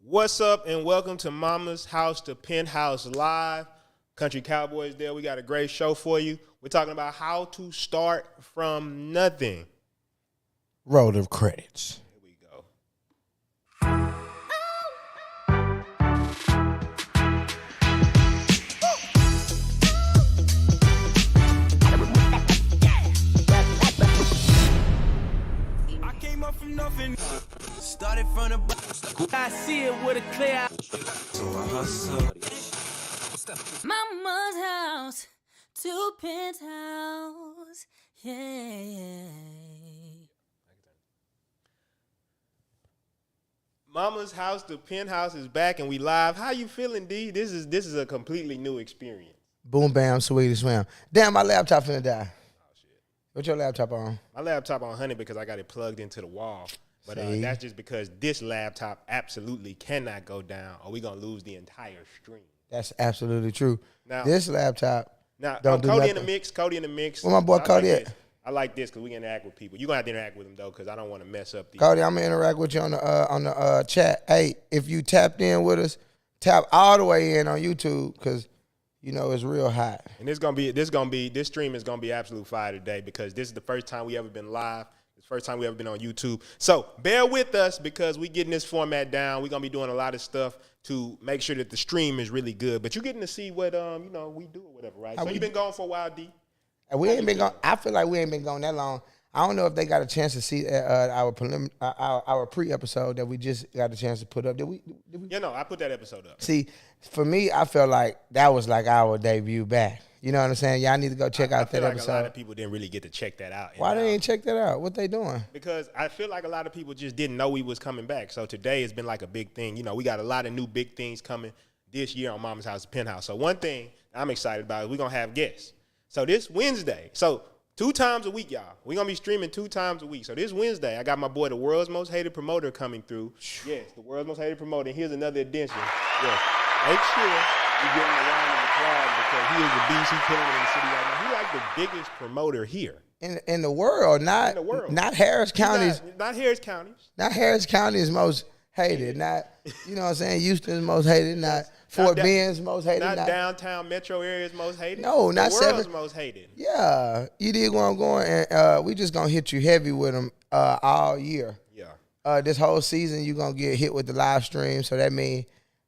What's up and welcome to Mama's House to Penthouse Live. Country Cowboys there. We got a great show for you. We're talking about how to start from nothing. Roll of credits. Here we go. I came up from nothing. Started from the I see it with a clear. So I hustle. Mama's house to penthouse. Yeah. Mama's House to Penthouse is back and we live. How you feeling, D? This is a completely new experience. Boom, bam, sweetie swam. Damn, my laptop finna die. Oh shit. What your laptop on? My laptop on 100 because I got it plugged into the wall. But that's just because this laptop absolutely cannot go down or we're going to lose the entire stream. That's absolutely true. Now, this laptop Cody nothing. in the mix. Cody in the mix. Where my boy Cody at? I like this because we can interact with people. You're going to have to interact with him, though, because I don't want to mess up the... Cody, I'm going to interact with you on the chat. Hey, if you tapped in with us, tap all the way in on YouTube because, you know, it's real hot. And this stream is going to be absolute fire today because this is the first time we ever been live. It's the first time we ever been on YouTube. So bear with us because we getting this format down. We're going to be doing a lot of stuff to make sure that the stream is really good. But you're getting to see what, we do or whatever, right? So you've been gone for a while, D. We ain't been gone. I feel like we ain't been gone that long. I don't know if they got a chance to see our pre-episode that we just got a chance to put up. Did we? Yeah, no, I put that episode up. See, for me, I felt like that was like our debut back. You know what I'm saying? Y'all need to go check out that episode. A lot of people didn't really get to check that out. Why they ain't check that out? What they doing? Because I feel like a lot of people just didn't know we was coming back. So today has been like a big thing. You know, we got a lot of new big things coming this year on Mama's House Penthouse. So one thing I'm excited about is we're going to have guests. So this Wednesday, 2 times a week, y'all. We're going to be streaming 2 times a week. So this Wednesday, I got my boy, the world's most hated promoter, coming through. Yes, the world's most hated promoter. Here's another addition. Yes, make sure you give him a round of applause because he is the beast. He's killing it in the city right now. He's like the biggest promoter here. In the world, not Harris County. Not Harris County. Not Harris County is most hated. Not, you know what I'm saying, Houston's most hated. Not Fort Bend's most hated. Not downtown metro area's most hated. No, not the world's most hated. Yeah, you did where I'm going, and we just gonna hit you heavy with them all year. Yeah. This whole season, you gonna get hit with the live stream, so that means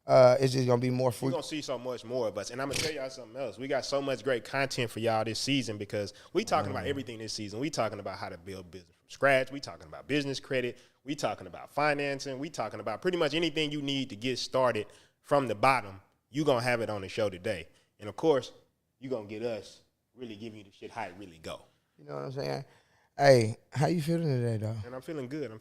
it's just gonna be more free. You're gonna see so much more of us, and I'm gonna tell y'all something else. We got so much great content for y'all this season because we talking about everything this season. We talking about how to build business from scratch. We talking about business credit. We talking about financing. We talking about pretty much anything you need to get started from the bottom. You gonna have it on the show today, and of course, you gonna get us really giving you the shit how it really go. You know what I'm saying? Hey, how you feeling today, though? And I'm feeling good.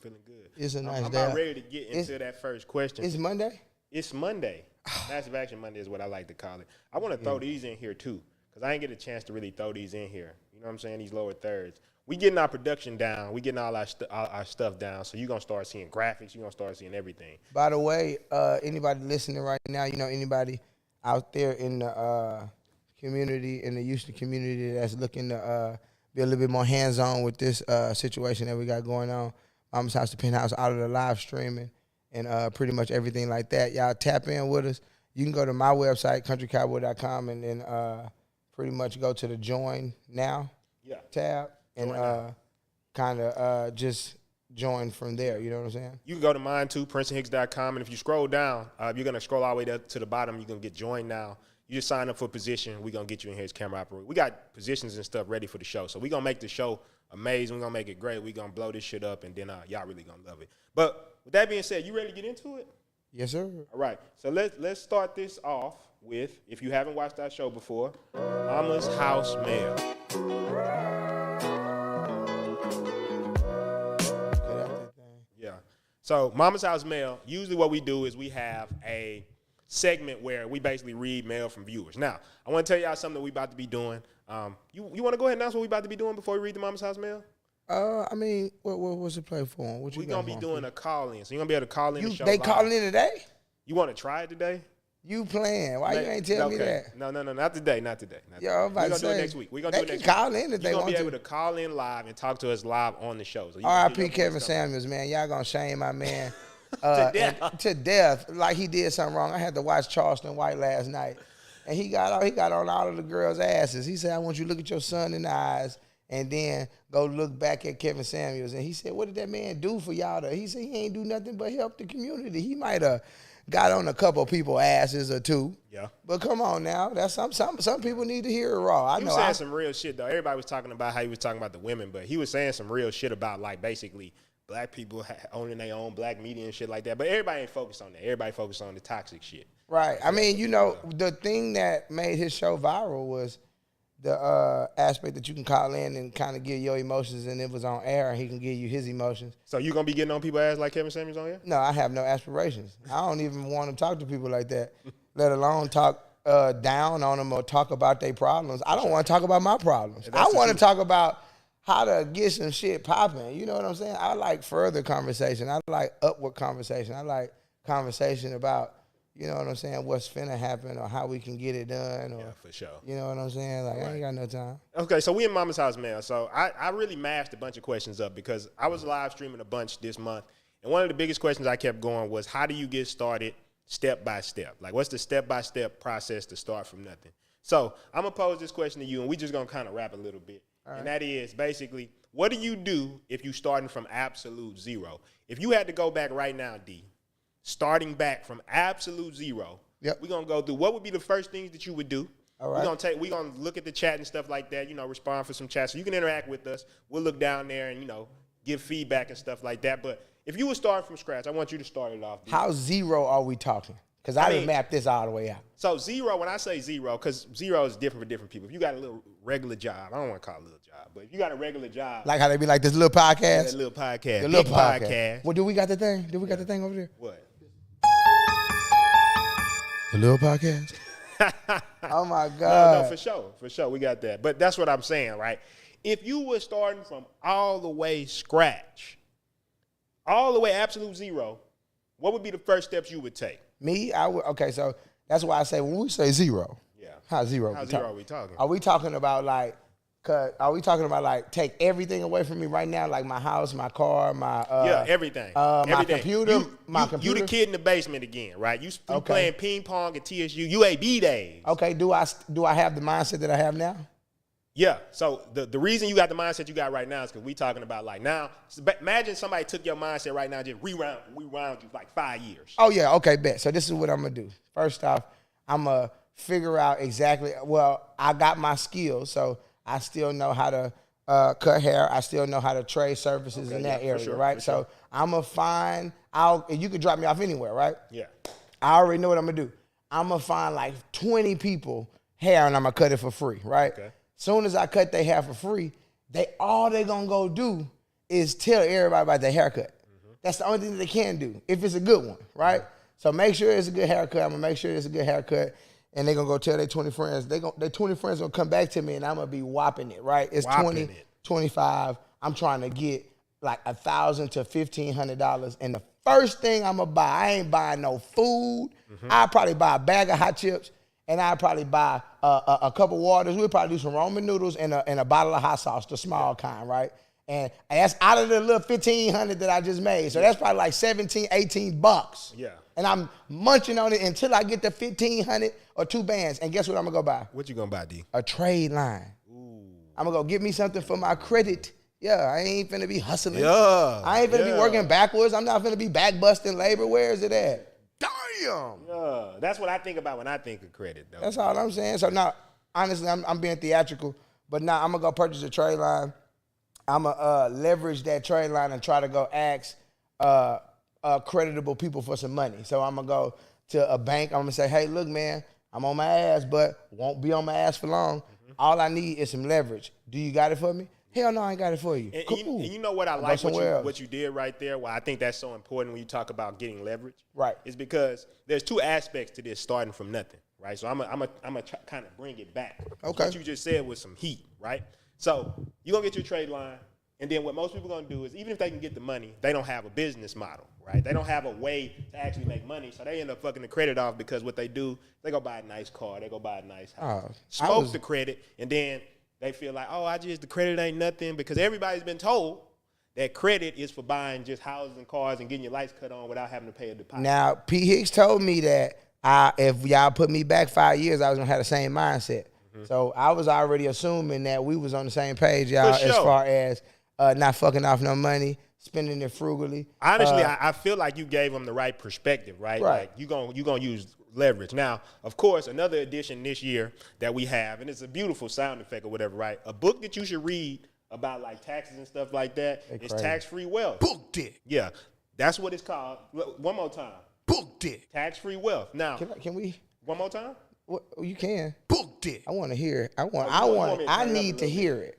It's a nice I'm day. about ready to get into that first question. It's Monday? It's Monday. Massive Action Monday is what I like to call it. I want to throw these in here, too, because I ain't get a chance to really throw these in here. You know what I'm saying? These lower thirds. We getting our production down. We getting all our stuff down. So you're going to start seeing graphics. You're going to start seeing everything. By the way, anybody listening right now, you know, anybody out there in the community, in the Houston community that's looking to be a little bit more hands-on with this situation that we got going on, Mama's House to Penthouse, out of the live streaming and pretty much everything like that. Y'all tap in with us. You can go to my website, countrycowboy.com, and then pretty much go to the Join Now tab and kind of just join from there. You know what I'm saying? You can go to mine, too, PrinstonHicks.com, and if you scroll down, you're going to scroll all the way to the bottom. You're going to get Join Now. You just sign up for a position. We're going to get you in here as camera operator. We got positions and stuff ready for the show. So we're going to make the show amazing. We're going to make it great. We're going to blow this shit up, and then y'all really going to love it. But with that being said, you ready to get into it? Yes, sir. All right. So let's start this off with, if you haven't watched our show before, Mama's House Mail. Yeah. So Mama's House Mail, usually what we do is we have a segment where we basically read mail from viewers. Now, I want to tell y'all something that we about to be doing. You want to go ahead and announce what we about to be doing before we read the Mama's House Mail? I mean, what's the platform? What you We're going to be doing a call-in. So you're going to be able to call in the show live. calling in today? You want to try it today? You playing. Why you ain't tell me that? No, not today. Yo, I'm about to say. We're going to do it next week. We're going to do it next week. Call in if they want to. You're going to be able to call in live and talk to us live on the show. So R.I.P. Kevin Samuels, man. Y'all going to shame my man To death, like he did something wrong. I had to watch Charleston White last night, and he got on all of the girls' asses. He said, "I want you to look at your son in the eyes, and then go look back at Kevin Samuels." And he said, "What did that man do for y'all?" He said, "He ain't do nothing but help the community. He might have got on a couple people's asses or two. Yeah. But come on now, that's some people need to hear it raw. He was saying some real shit though. Everybody was talking about how he was talking about the women, but he was saying some real shit about like basically black people owning their own black media and shit like that. But everybody ain't focused on that. Everybody focused on the toxic shit. Right. I mean, you know, the thing that made his show viral was the aspect that you can call in and kind of give your emotions, and it was on air, and he can give you his emotions. So you gonna be getting on people's ass like Kevin Samuels on here? No, I have no aspirations. I don't even want to talk to people like that, let alone talk down on them or talk about their problems. I don't want to talk about my problems. I want to talk about how to get some shit popping. You know what I'm saying? I like further conversation. I like upward conversation. I like conversation about, you know what I'm saying, what's finna happen or how we can get it done. Or, Yeah, for sure. You know what I'm saying? Like, I ain't got no time. Okay, so we in Mama's House, man. So I really mashed a bunch of questions up because I was live streaming a bunch this month. And one of the biggest questions I kept going was, how do you get started step by step? Like, what's the step-by-step process to start from nothing? So I'm going to pose this question to you, and we just going to kind of wrap a little bit. All right. And that is, basically, what do you do if you starting from absolute zero? If you had to go back right now, D, starting back from absolute zero, we're going to go through what would be the first things that you would do. All right. We're going to look at the chat and stuff like that, you know, respond for some chat. So you can interact with us. We'll look down there and, you know, give feedback and stuff like that. But if you were starting from scratch, I want you to start it off. How zero are we talking? Because I didn't map this all the way out. So zero, when I say zero, because zero is different for different people. If you got a little regular job, I don't want to call it a little job, but if you got a regular job. Like how they be like this little podcast? That little podcast. The little podcast. Well, do we got the thing? Do we got the thing over there? What? The little podcast? Oh, my God. No, for sure. For sure. We got that. But that's what I'm saying, right? If you were starting from all the way scratch, all the way absolute zero, what would be the first steps you would take? Me? Okay, so that's why I say when we say zero. Yeah. How zero? How zero are we talking? Are we talking about like, take everything away from me right now, like my house, my car, my everything. My computer, You the kid in the basement again, right? You playing ping pong at TSU UAB days. Okay, do I have the mindset that I have now? Yeah. So the reason you got the mindset you got right now is because we talking about like now. Imagine somebody took your mindset right now and just rewound you like 5 years. Oh yeah. Okay, bet. So this is what I'm gonna do. First off, I'm gonna figure out exactly. Well, I got my skills, so I still know how to cut hair. I still know how to trade services in that area, right? So I'm gonna find. You could drop me off anywhere, right? Yeah. I already know what I'm gonna do. I'm gonna find like 20 people hair, and I'm gonna cut it for free, right? Okay. Soon as I cut their hair for free, all they gonna go do is tell everybody about their haircut. Mm-hmm. That's the only thing that they can do, if it's a good one, right? Mm-hmm. So make sure it's a good haircut. I'm gonna make sure it's a good haircut, and they're gonna go tell their 20 friends. Their 20 friends gonna come back to me, and I'm gonna be whopping it, right? It's 20, 25. I'm trying to get like $1,000 to $1,500, and the first thing I'm gonna buy, I ain't buying no food. Mm-hmm. I'll probably buy a bag of hot chips. And I'd probably buy a cup of waters. We'd probably do some ramen noodles and a bottle of hot sauce, the small kind, right? And that's out of the little $1,500 that I just made. So that's probably like $17, $18. Yeah. And I'm munching on it until I get the $1,500 or 2 bands. And guess what I'm going to go buy? What you going to buy, D? A trade line. Ooh. I'm going to go get me something for my credit. Yeah, I ain't finna be hustling. Yeah. I ain't finna be working backwards. I'm not finna be back busting labor. Where is it at? Damn. Yeah, that's what I think about when I think of credit, though. That's all I'm saying. So now, honestly, I'm being theatrical, but now I'm gonna go purchase a trade line. I'm gonna leverage that trade line and try to go ask creditable people for some money. So I'm gonna go to a bank. I'm gonna say, hey, look, man, I'm on my ass, but won't be on my ass for long. Mm-hmm. All I need is some leverage. Do you got it for me? Hell no, I ain't got it for you. And, cool. And you know what I like what you did right there? Well, I think that's so important when you talk about getting leverage. Right. Is because there's 2 aspects to this starting from nothing, right? So I'm gonna kind of bring it back. Okay. What you just said was some heat, right? So you're gonna get your trade line, and then what most people are gonna do is even if they can get the money, they don't have a business model, right? They don't have a way to actually make money, so they end up fucking the credit off because what they do, they go buy a nice car, they go buy a nice house, smoke the credit, and then they feel like, oh, the credit ain't nothing because everybody's been told that credit is for buying just houses and cars and getting your lights cut on without having to pay a deposit. Now, P. Hicks told me that if y'all put me back 5 years, I was gonna have the same mindset. So I was already assuming that we was on the same page, y'all, For sure. as far as not fucking off no money, spending it frugally. Honestly, I feel like you gave them the right perspective, right? Right. Like you gonna use leverage. Now, of course, another addition this year that we have, and it's a beautiful sound effect or whatever, right? A book that you should read about like taxes and stuff like that is Tax-Free Wealth. Booked it. Yeah, that's what it's called. Look, one more time. Booked it. Tax-Free Wealth. Now, Can we? one more time. What, you can. Booked it. I want to hear it. me to I turn it up need a to little hear it.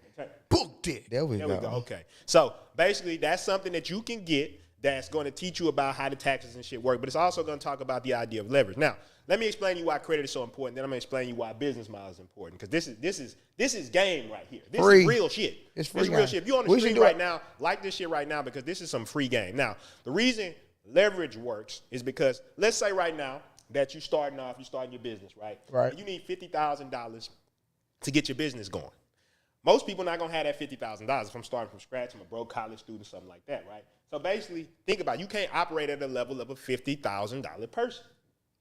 Booked it. There we There go. we go. Okay. So basically, that's something that you can get that's going to teach you about how the taxes and shit work, but it's also going to talk about the idea of leverage. Now, let me explain to you why credit is so important. Then I'm going to explain to you why business model is important, because this is game right here. This Free. is real shit. It's free This is real game. shit. If you're on We the should street do right it. now, like this shit right now, because this is some free game. Now, the reason leverage works is because let's say right now that you're starting your business, right? Right. And you need $50,000 to get your business going. Most people not gonna have that $50,000 if I'm starting from scratch. I'm a broke college student, something like that, right? So basically, think about it. You can't operate at the level of a $50,000 person.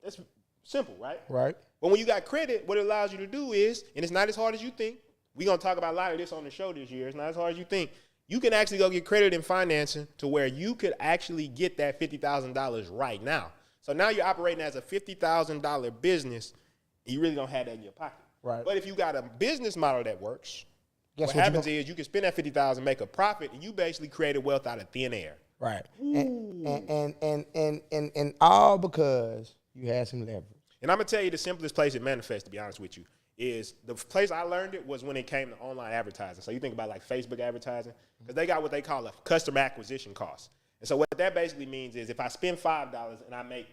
That's simple, right? Right. But when you got credit, what it allows you to do is, and it's not as hard as you think. We're gonna talk about a lot of this on the show this year. It's not as hard as you think. You can actually go get credit and financing to where you could actually get that $50,000 right now. So now you're operating as a $50,000 business, and you really don't have that in your pocket. Right. But if you got a business model that works, Guess what what you happens gonna- is you can spend that $50,000, make a profit, and you basically created wealth out of thin air. Right. And all because you had some leverage. And I'm gonna tell you the simplest place it manifests, to be honest with you, is the place I learned it was when it came to online advertising. So you think about like Facebook advertising, because they got what they call a customer acquisition cost. And so what that basically means is if I spend $5 and I make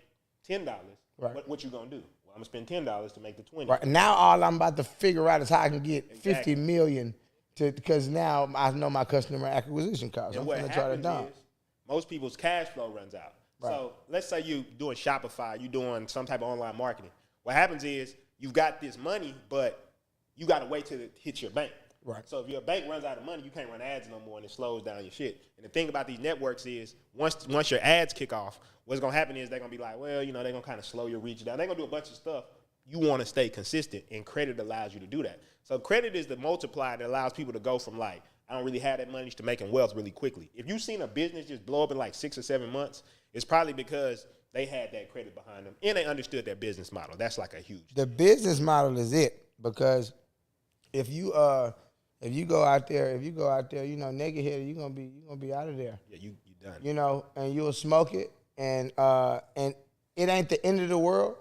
$10, Right. what you gonna do? Well, I'm gonna spend $10 to make the 20. Right. Now all I'm about to figure out is how I can get Exactly. 50 million because now I know my customer acquisition cost. And I'm what gonna try to happens dump. is most people's cash flow runs out. Right. So let's say you doing Shopify, you doing some type of online marketing. What happens is you've got this money, but you got to wait till it hits your bank. Right. So if your bank runs out of money, you can't run ads no more, and it slows down your shit. And the thing about these networks is once your ads kick off, what's gonna happen is they're gonna be like, well, you know, they're gonna kind of slow your reach down. They're gonna do a bunch of stuff. You want to stay consistent, and credit allows you to do that. So credit is the multiplier that allows people to go from like, I don't really have that money to making wealth really quickly. If you've seen a business just blow up in like 6 or 7 months, it's probably because they had that credit behind them and they understood their business model. That's like a huge. The business model is it, because if you go out there, you know, naked headed, you're gonna be out of there. Yeah, you done. You know, and you'll smoke it, and it ain't the end of the world.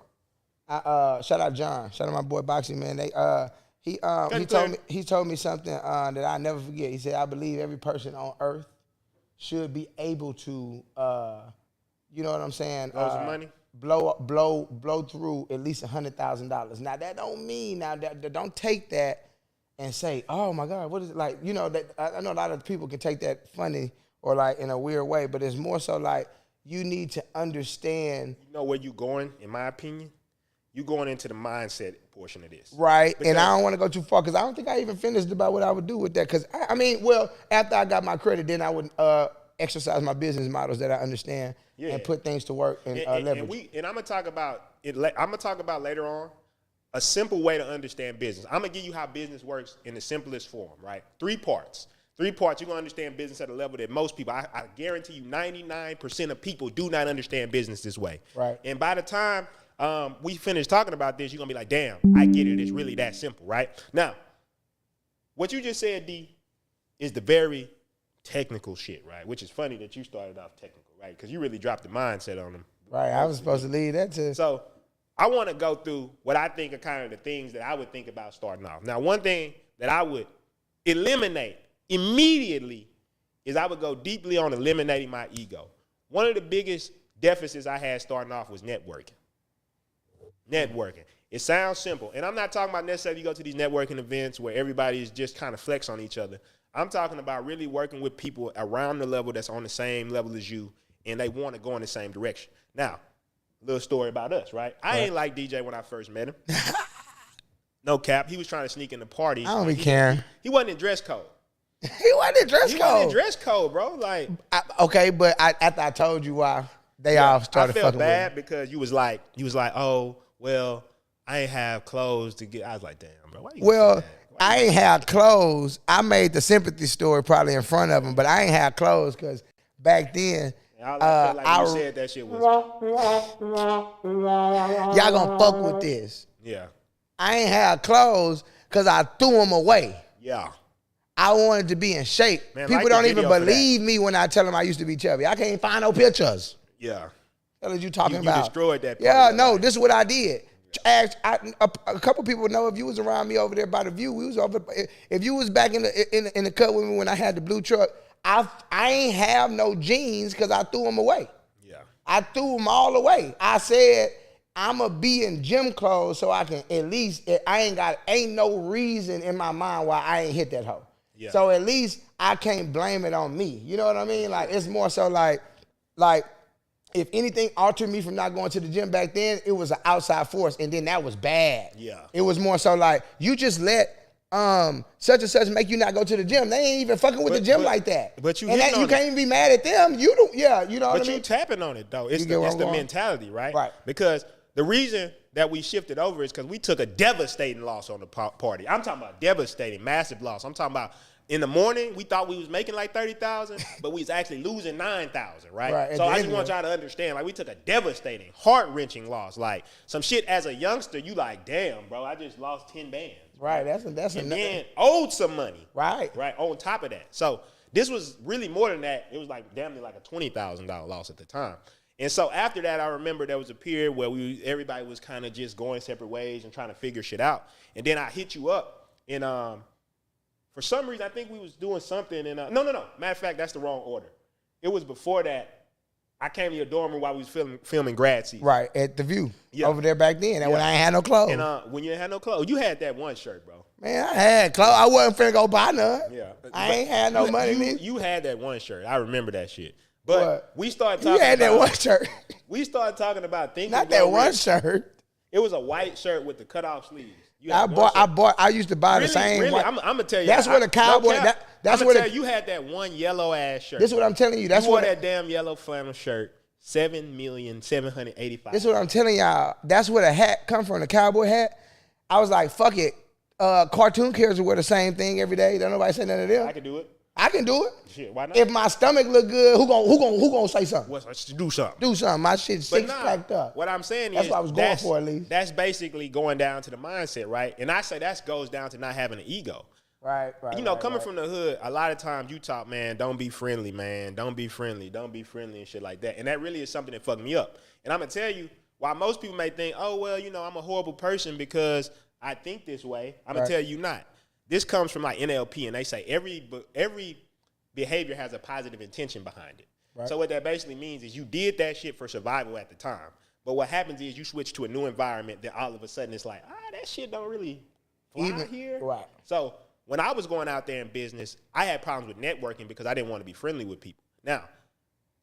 Shout out John, shout out my boy Boxing Man. He told me something that I never forget. He said, I believe every person on earth should be able to, you know what I'm saying? Blow some money? Blow through at least $100,000. Now that don't mean don't take that and say, oh my God, what is it like? You know that I know a lot of people can take that funny or like in a weird way, but it's more so like you need to understand. You know where you going? In my opinion, you going into the mindset portion of this, Right, Because- and I don't want to go too far because I don't think I even finished about what I would do with that. Because I mean, well, after I got my credit, then I would exercise my business models that I understand and put things to work and leverage. And I'm gonna talk about it. I'm gonna talk about later on a simple way to understand business. I'm gonna give you how business works in the simplest form. Right, 3 parts. 3 parts. You're gonna understand business at a level that most people. I guarantee you, 99% of people do not understand business this way. Right. And by the time we finish talking about this, you're gonna be like, damn, I get it. It's really that simple, right? Now, what you just said, D, is the very technical shit, right? Which is funny that you started off technical, right? Because you really dropped the mindset on them. Right, I was supposed to leave that to. So I want to go through what I think are kind of the things that I would think about starting off. Now, one thing that I would eliminate immediately is I would go deeply on eliminating my ego. One of the biggest deficits I had starting off was networking. Networking. It sounds simple. And I'm not talking about necessarily you go to these networking events where everybody is just kind of flex on each other. I'm talking about really working with people around the level that's on the same level as you and they want to go in the same direction. Now, a little story about us, right? I ain't like DJ when I first met him. No cap. He was trying to sneak in the party. I don't be caring. He wasn't in dress code. He wasn't in dress He code. wasn't in dress code, bro. Like, Okay, but after I told you why, they all started fucking with me. I felt bad because you was like, oh, well, I ain't have clothes to get. I was like, damn, bro. Why you Well, say that? I ain't have clothes. I made the sympathy story probably in front of him, but I ain't have clothes because back then, I felt like you said that shit was. Y'all gonna fuck with this. Yeah. I ain't have clothes because I threw them away. Yeah. I wanted to be in shape. Man, People like don't the even video for believe me when I tell them I used to be chubby. I can't find no pictures. Yeah. What are you talking You about? destroyed that part Yeah, of your no, life. this is what I did. A couple people know if you was around me over there by the View, we was over. If you was back in the cut with me when I had the blue truck, I ain't have no jeans because I threw them away. Yeah. I threw them all away. I said I'ma be in gym clothes so I can at least. Ain't no reason in my mind why I ain't hit that hoe. Yeah. So at least I can't blame it on me. You know what I mean? Like it's more so like. If anything altered me from not going to the gym back then, it was an outside force, and then that was bad. Yeah. It was more so like, you just let such and such make you not go to the gym. They ain't even fucking with the gym like that. But you and hitting you on can't even be mad at them. You don't, yeah, you know what I But mean? you tapping on it, though. It's You get where the I'm going? mentality, right? Right. Because the reason that we shifted over is because we took a devastating loss on the party. I'm talking about devastating, massive loss. I'm talking about in the morning, we thought we was making like 30,000, but we was actually losing 9,000, right? Right, So I just end want of y'all to understand, like we took a devastating, heart-wrenching loss. Like some shit as a youngster, you like, damn, bro, I just lost 10 bands. Right, that's And then owed some money. Right. Right, on top of that. So this was really more than that. It was like damn near like a $20,000 loss at the time. And so after that, I remember there was a period where everybody was kind of just going separate ways and trying to figure shit out. And then I hit you up and for some reason, I think we was doing something. And no. Matter of fact, that's the wrong order. It was before that. I came to your dorm room while we was filming grad season. Right, at the View. Yeah. Over there back then. And when I ain't had no clothes. And when you didn't have no clothes, you had that one shirt, bro. Man, I had clothes. I wasn't finna go buy none. Yeah. I ain't had no money. You had that one shirt. I remember that shit. But What? we started talking You had that about, one shirt. We started talking about things. Not that one shirt. It was a white shirt with the cutoff sleeves. You had one shirt. I used to buy the same. Really? white- I'm gonna tell you. That's what a cowboy. That's I'm what gonna tell you. You had that one yellow ass shirt. This is what I'm telling you. That's you wore what that damn yellow flannel shirt. 7,785,000. This is what I'm telling y'all. That's where the hat come from. The cowboy hat. I was like, fuck it. Cartoon characters wear the same thing every day. Don't nobody say nothing to them. I can do it. I can do it. Shit, why not? If my stomach look good, who gonna say something? Let's do something. Do something. My shit six packed up. What I'm saying That's is what I was going for at least. That's basically going down to the mindset, right? And I say that goes down to not having an ego. Right. You know, coming from the hood, a lot of times you talk, man, don't be friendly, man. Don't be friendly and shit like that. And that really is something that fucked me up. And I'm going to tell you, while most people may think, oh, well, you know, I'm a horrible person because I think this way, I'm going to tell you not. This comes from like NLP, and they say every behavior has a positive intention behind it. Right. So what that basically means is you did that shit for survival at the time. But what happens is you switch to a new environment, then all of a sudden it's like, that shit don't really fly here. Right. So when I was going out there in business, I had problems with networking because I didn't want to be friendly with people. Now,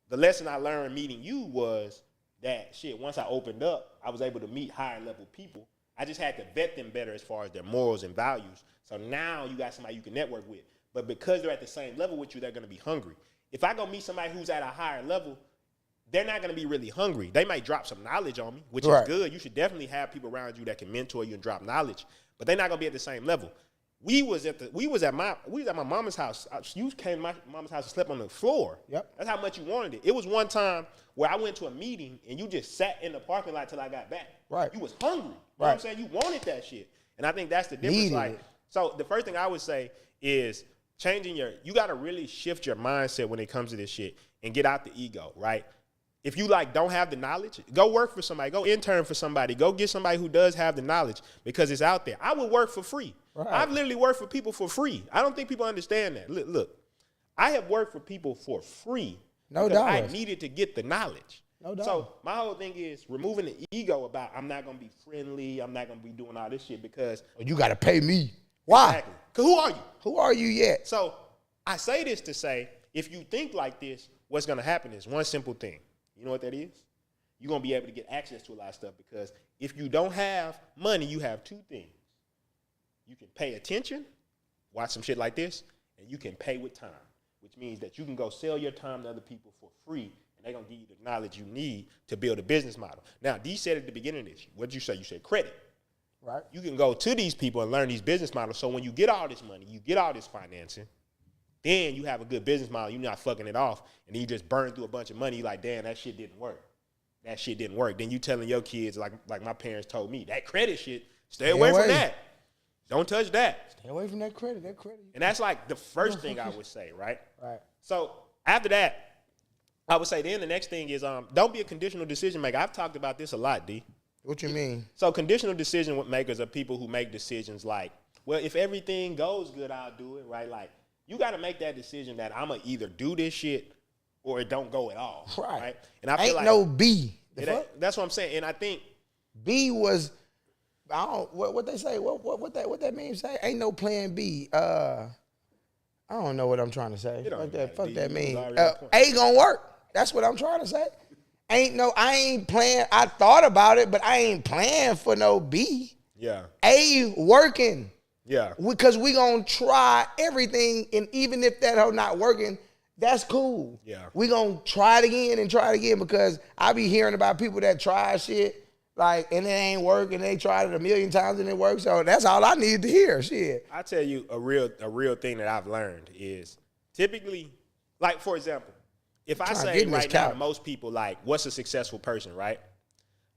the lesson I learned meeting you was that shit, once I opened up, I was able to meet higher level people. I just had to vet them better as far as their morals and values. So now you got somebody you can network with. But because they're at the same level with you, they're going to be hungry. If I go meet somebody who's at a higher level, they're not going to be really hungry. They might drop some knowledge on me, which is good. You should definitely have people around you that can mentor you and drop knowledge. But they're not going to be at the same level. We was at my mama's house. You came to my mama's house and slept on the floor. Yep. That's how much you wanted it. It was one time where I went to a meeting and you just sat in the parking lot till I got back. Right. You was hungry. You know what I'm saying? You wanted that shit. And I think that's the difference. Needed it. So the first thing I would say is you got to really shift your mindset when it comes to this shit and get out the ego, right? If you don't have the knowledge, go work for somebody, go intern for somebody, go get somebody who does have the knowledge because it's out there. I would work for free. Right. I've literally worked for people for free. I don't think people understand that. Look, I have worked for people for free. No because doubt. I needed to get the knowledge. No doubt. So my whole thing is removing the ego about I'm not going to be friendly, I'm not going to be doing all this shit because. You got to pay me. Why? Exactly. Because who are you? Who are you yet? So I say this to say, if you think like this, what's going to happen is one simple thing. You know what that is? You're going to be able to get access to a lot of stuff because if you don't have money, you have two things. You can pay attention, watch some shit like this, and you can pay with time, which means that you can go sell your time to other people for free, and they're going to give you the knowledge you need to build a business model. Now, D said at the beginning of this, what did you say? You said credit. Right. You can go to these people and learn these business models, so when you get all this money, you get all this financing, then you have a good business model, you're not fucking it off, and then you just burn through a bunch of money, you're like, damn, that shit didn't work. That shit didn't work. Then you telling your kids, like my parents told me, that credit shit, stay away from that. Don't touch that. Stay away from that credit. And that's like the first thing I would say, right? Right. So after that, I would say then the next thing is don't be a conditional decision maker. I've talked about this a lot, D. What you mean? So conditional decision makers are people who make decisions like, well, if everything goes good, I'll do it, right? Like, you got to make that decision that I'm going to either do this shit or it don't go at all, right? And I feel ain't like no B. That's what I'm saying. And I think B was, I don't, what they say, what that means say? Ain't no plan B. I don't know what I'm trying to say. Fuck that mean. A gonna work. That's what I'm trying to say. I ain't playing. I thought about it, but I ain't playing for no B. Yeah. A working. Yeah. Because we gonna try everything, and even if that hoe not working, that's cool. Yeah. We gonna try it again because I be hearing about people that try shit like and it ain't working. They tried it a million times and it works. So that's all I need to hear. Shit. I tell you a real thing that I've learned is typically, like for example, if I say right now to most people, like, what's a successful person, right?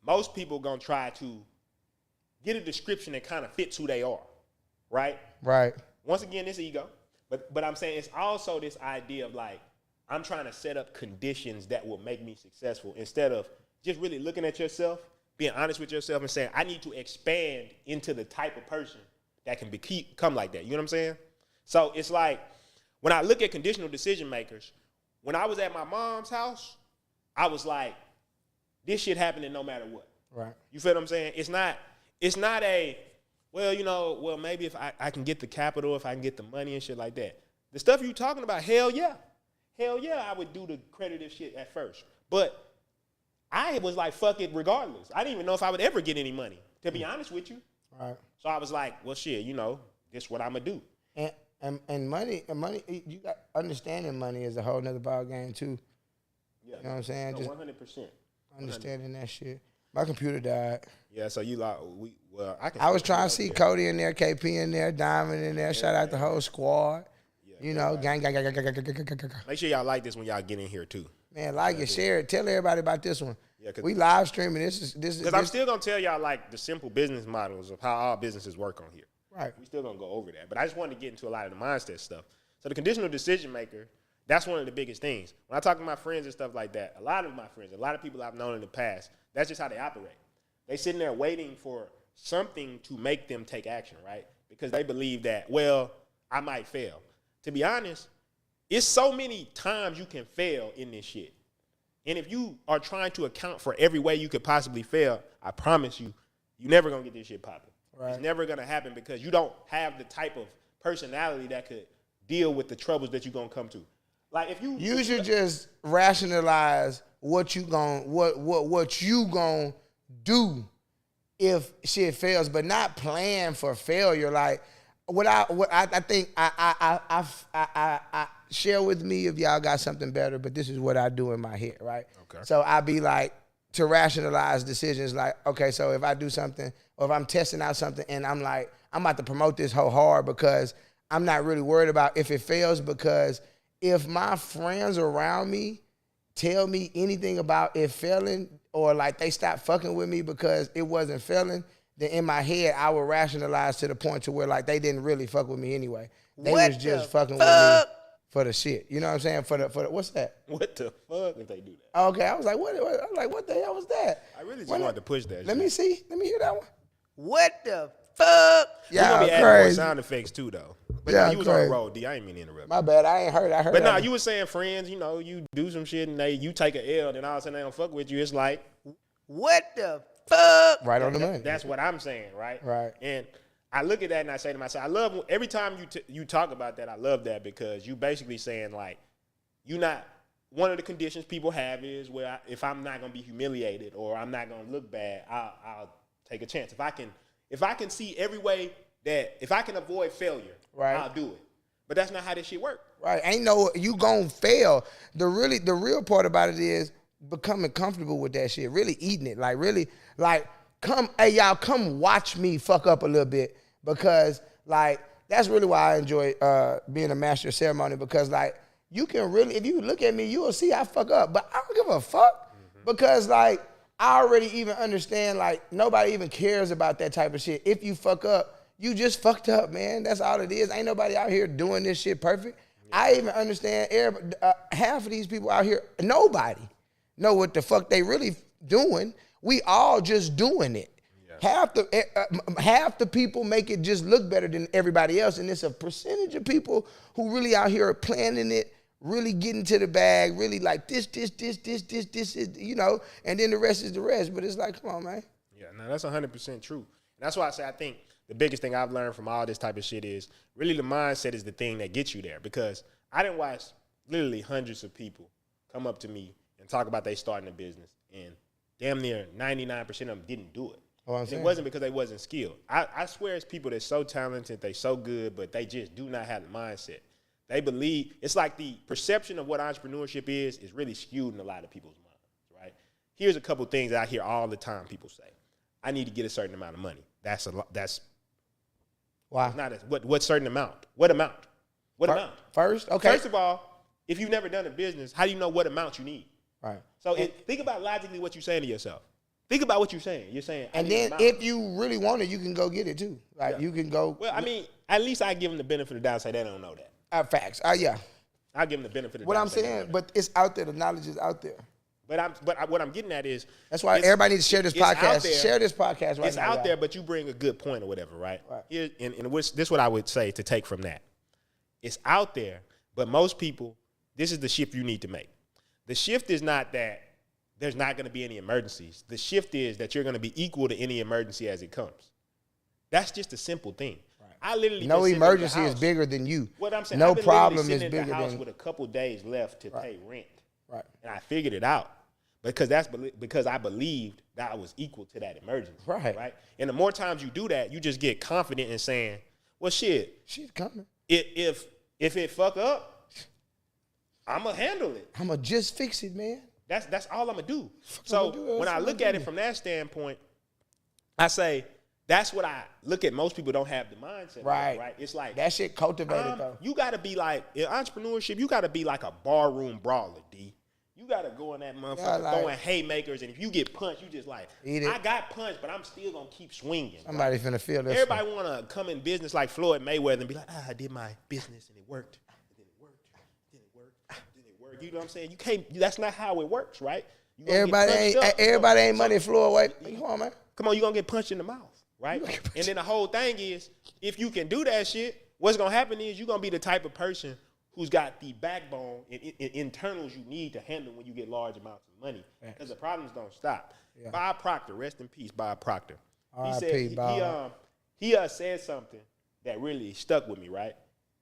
Most people gonna try to get a description that kind of fits who they are, right? Right. Once again, it's ego. But I'm saying it's also this idea of like, I'm trying to set up conditions that will make me successful instead of just really looking at yourself, being honest with yourself and saying, I need to expand into the type of person that can become like that. You know what I'm saying? So it's like, when I look at conditional decision makers, when I was at my mom's house, I was like, this shit happening no matter what. Right. You feel what I'm saying? It's not a, well, maybe if I can get the capital, if I can get the money and shit like that. The stuff you talking about, hell yeah, I would do the creditive shit at first. But I was like, fuck it regardless. I didn't even know if I would ever get any money, to be honest with you. Right. So I was like, well, shit, this is what I'm going to do. And money, you got understanding money is a whole nother ball game too. Yeah. You know what I'm saying? No, Just 100%. understanding that shit. My computer died. Yeah, so you like, I was trying to see Cody in there, KP in there, Diamond in there. Shout out the whole squad. Yeah, gang. Make sure y'all like this when y'all get in here too. Man, like it, share it. Tell everybody about this one. Yeah, we live streaming. This because I'm still gonna tell y'all like the simple business models of how all businesses work on here. Right. We still gonna go over that, but I just wanted to get into a lot of the mindset stuff. So the conditional decision maker, that's one of the biggest things. When I talk to my friends and stuff like that, a lot of people I've known in the past, that's just how they operate. They sitting there waiting for something to make them take action, right? Because they believe that, well, I might fail. To be honest, it's so many times you can fail in this shit. And if you are trying to account for every way you could possibly fail, I promise you, you're never going to get this shit popping. Right. It's never going to happen because you don't have the type of personality that could deal with the troubles that you're going to come to. Like if you should just rationalize what you gonna do if shit fails, but not plan for failure. Like I think I share with me if y'all got something better, but this is what I do in my head, right? Okay. So I be like, to rationalize decisions like, okay, so if I do something or if I'm testing out something and I'm like, I'm about to promote this whole hard because I'm not really worried about if it fails, because if my friends around me tell me anything about it failing or like they stop fucking with me because it wasn't failing, then in my head I would rationalize to the point to where like they didn't really fuck with me anyway. They was just fucking with me for the shit. You know what I'm saying? For the what's that? What the fuck if they do that? Okay, I was like, what the hell was that? I really just wanted to push that. Let me see. Let me hear that one. What the fuck? Yeah, we're gonna be adding more sound effects too, though. But yeah, you was on the road, D. I ain't mean to interrupt. My bad. I ain't heard. I heard. But nah, you was saying friends. You do some shit and you take an L, then all of a sudden they don't fuck with you. It's like, what the fuck? Right on the money. That's what I'm saying, right? Right. And I look at that and I say to myself, I love every time you talk about that. I love that because you basically saying like, you not one of the conditions people have is where if I'm not gonna be humiliated or I'm not gonna look bad, I'll take a chance. If I can see every way that if I can avoid failure, right, I'll do it. But that's not how this shit work. Right. Ain't no, you gonna fail. The real part about it is becoming comfortable with that shit. Really eating it. Like, really, like, hey, y'all, come watch me fuck up a little bit. Because, like, that's really why I enjoy being a master of ceremony. Because, like, you can really, if you look at me, you will see I fuck up. But I don't give a fuck. Because, like, I already even understand, like, nobody even cares about that type of shit. If you fuck up, you just fucked up, man. That's all it is. Ain't nobody out here doing this shit perfect. I even understand half of these people out here, nobody know what the fuck they really doing. We all just doing it. Yeah. Half the people make it just look better than everybody else, and it's a percentage of people who really out here are planning it, really getting to the bag, really like this is, you know, and then the rest is the rest. But it's like, come on, man. Yeah, no, that's 100% true. And that's why I say I think the biggest thing I've learned from all this type of shit is really the mindset is the thing that gets you there. Because I didn't watch literally hundreds of people come up to me and talk about they starting a business, and damn near 99% of them didn't do it. And it wasn't because they wasn't skilled. I swear it's people that's so talented, they so good, but they just do not have the mindset. They believe, it's like the perception of what entrepreneurship is really skewed in a lot of people's minds, right? Here's a couple things that I hear all the time people say. I need to get a certain amount of money. That's why? Not what certain amount? What amount? What amount? First, okay. First of all, if you've never done a business, how do you know what amount you need? Right. So think about logically what you're saying to yourself. Think about what you're saying. You're saying, and then if you really want it, you can go get it too. Like you can go. Well, I mean, at least I give them the benefit of the doubt. Say they don't know that. Facts. Yeah. I give them the benefit of the doubt. What I'm saying, but it's out there. The knowledge is out there. But what I'm getting at is that's why everybody needs to share this podcast. Share this podcast right now. It's out there, but you bring a good point or whatever, right? Here, and this is what I would say to take from that. It's out there, but most people, this is the shift you need to make. The shift is not that there's not going to be any emergencies. The shift is that you're going to be equal to any emergency as it comes. That's just a simple thing. Right. I literally no emergency is bigger than you. What I'm saying, no I've been problem is in bigger the house than with a couple days left to pay rent. Right. And I figured it out because I believed that I was equal to that emergency. Right. And the more times you do that, you just get confident in saying, "Well, shit's coming. If it fuck up, I'ma handle it. I'ma just fix it, man. That's all I'm gonna do." So when I look at it from that standpoint, I say that's what I look at. Most people don't have the mindset. Right. It's like that shit cultivated though. You gotta be like in entrepreneurship. You gotta be like a barroom brawler, D. You gotta go in that motherfucker throwing haymakers, and if you get punched, you just like, I got punched, but I'm still gonna keep swinging. Somebody finna feel this. Everybody wanna come in business like Floyd Mayweather and be like, I did my business and it worked. You know what I'm saying? You can't. That's not how it works, right? Everybody ain't money floor away. Come on, man. Come on, you gonna get punched in the mouth, right? And then the whole thing is, if you can do that shit, what's gonna happen is you're gonna be the type of person who's got the backbone and internals you need to handle when you get large amounts of money. Because the problems don't stop. Yeah. Bob Proctor, rest in peace, Bob Proctor. He said he said something that really stuck with me, right?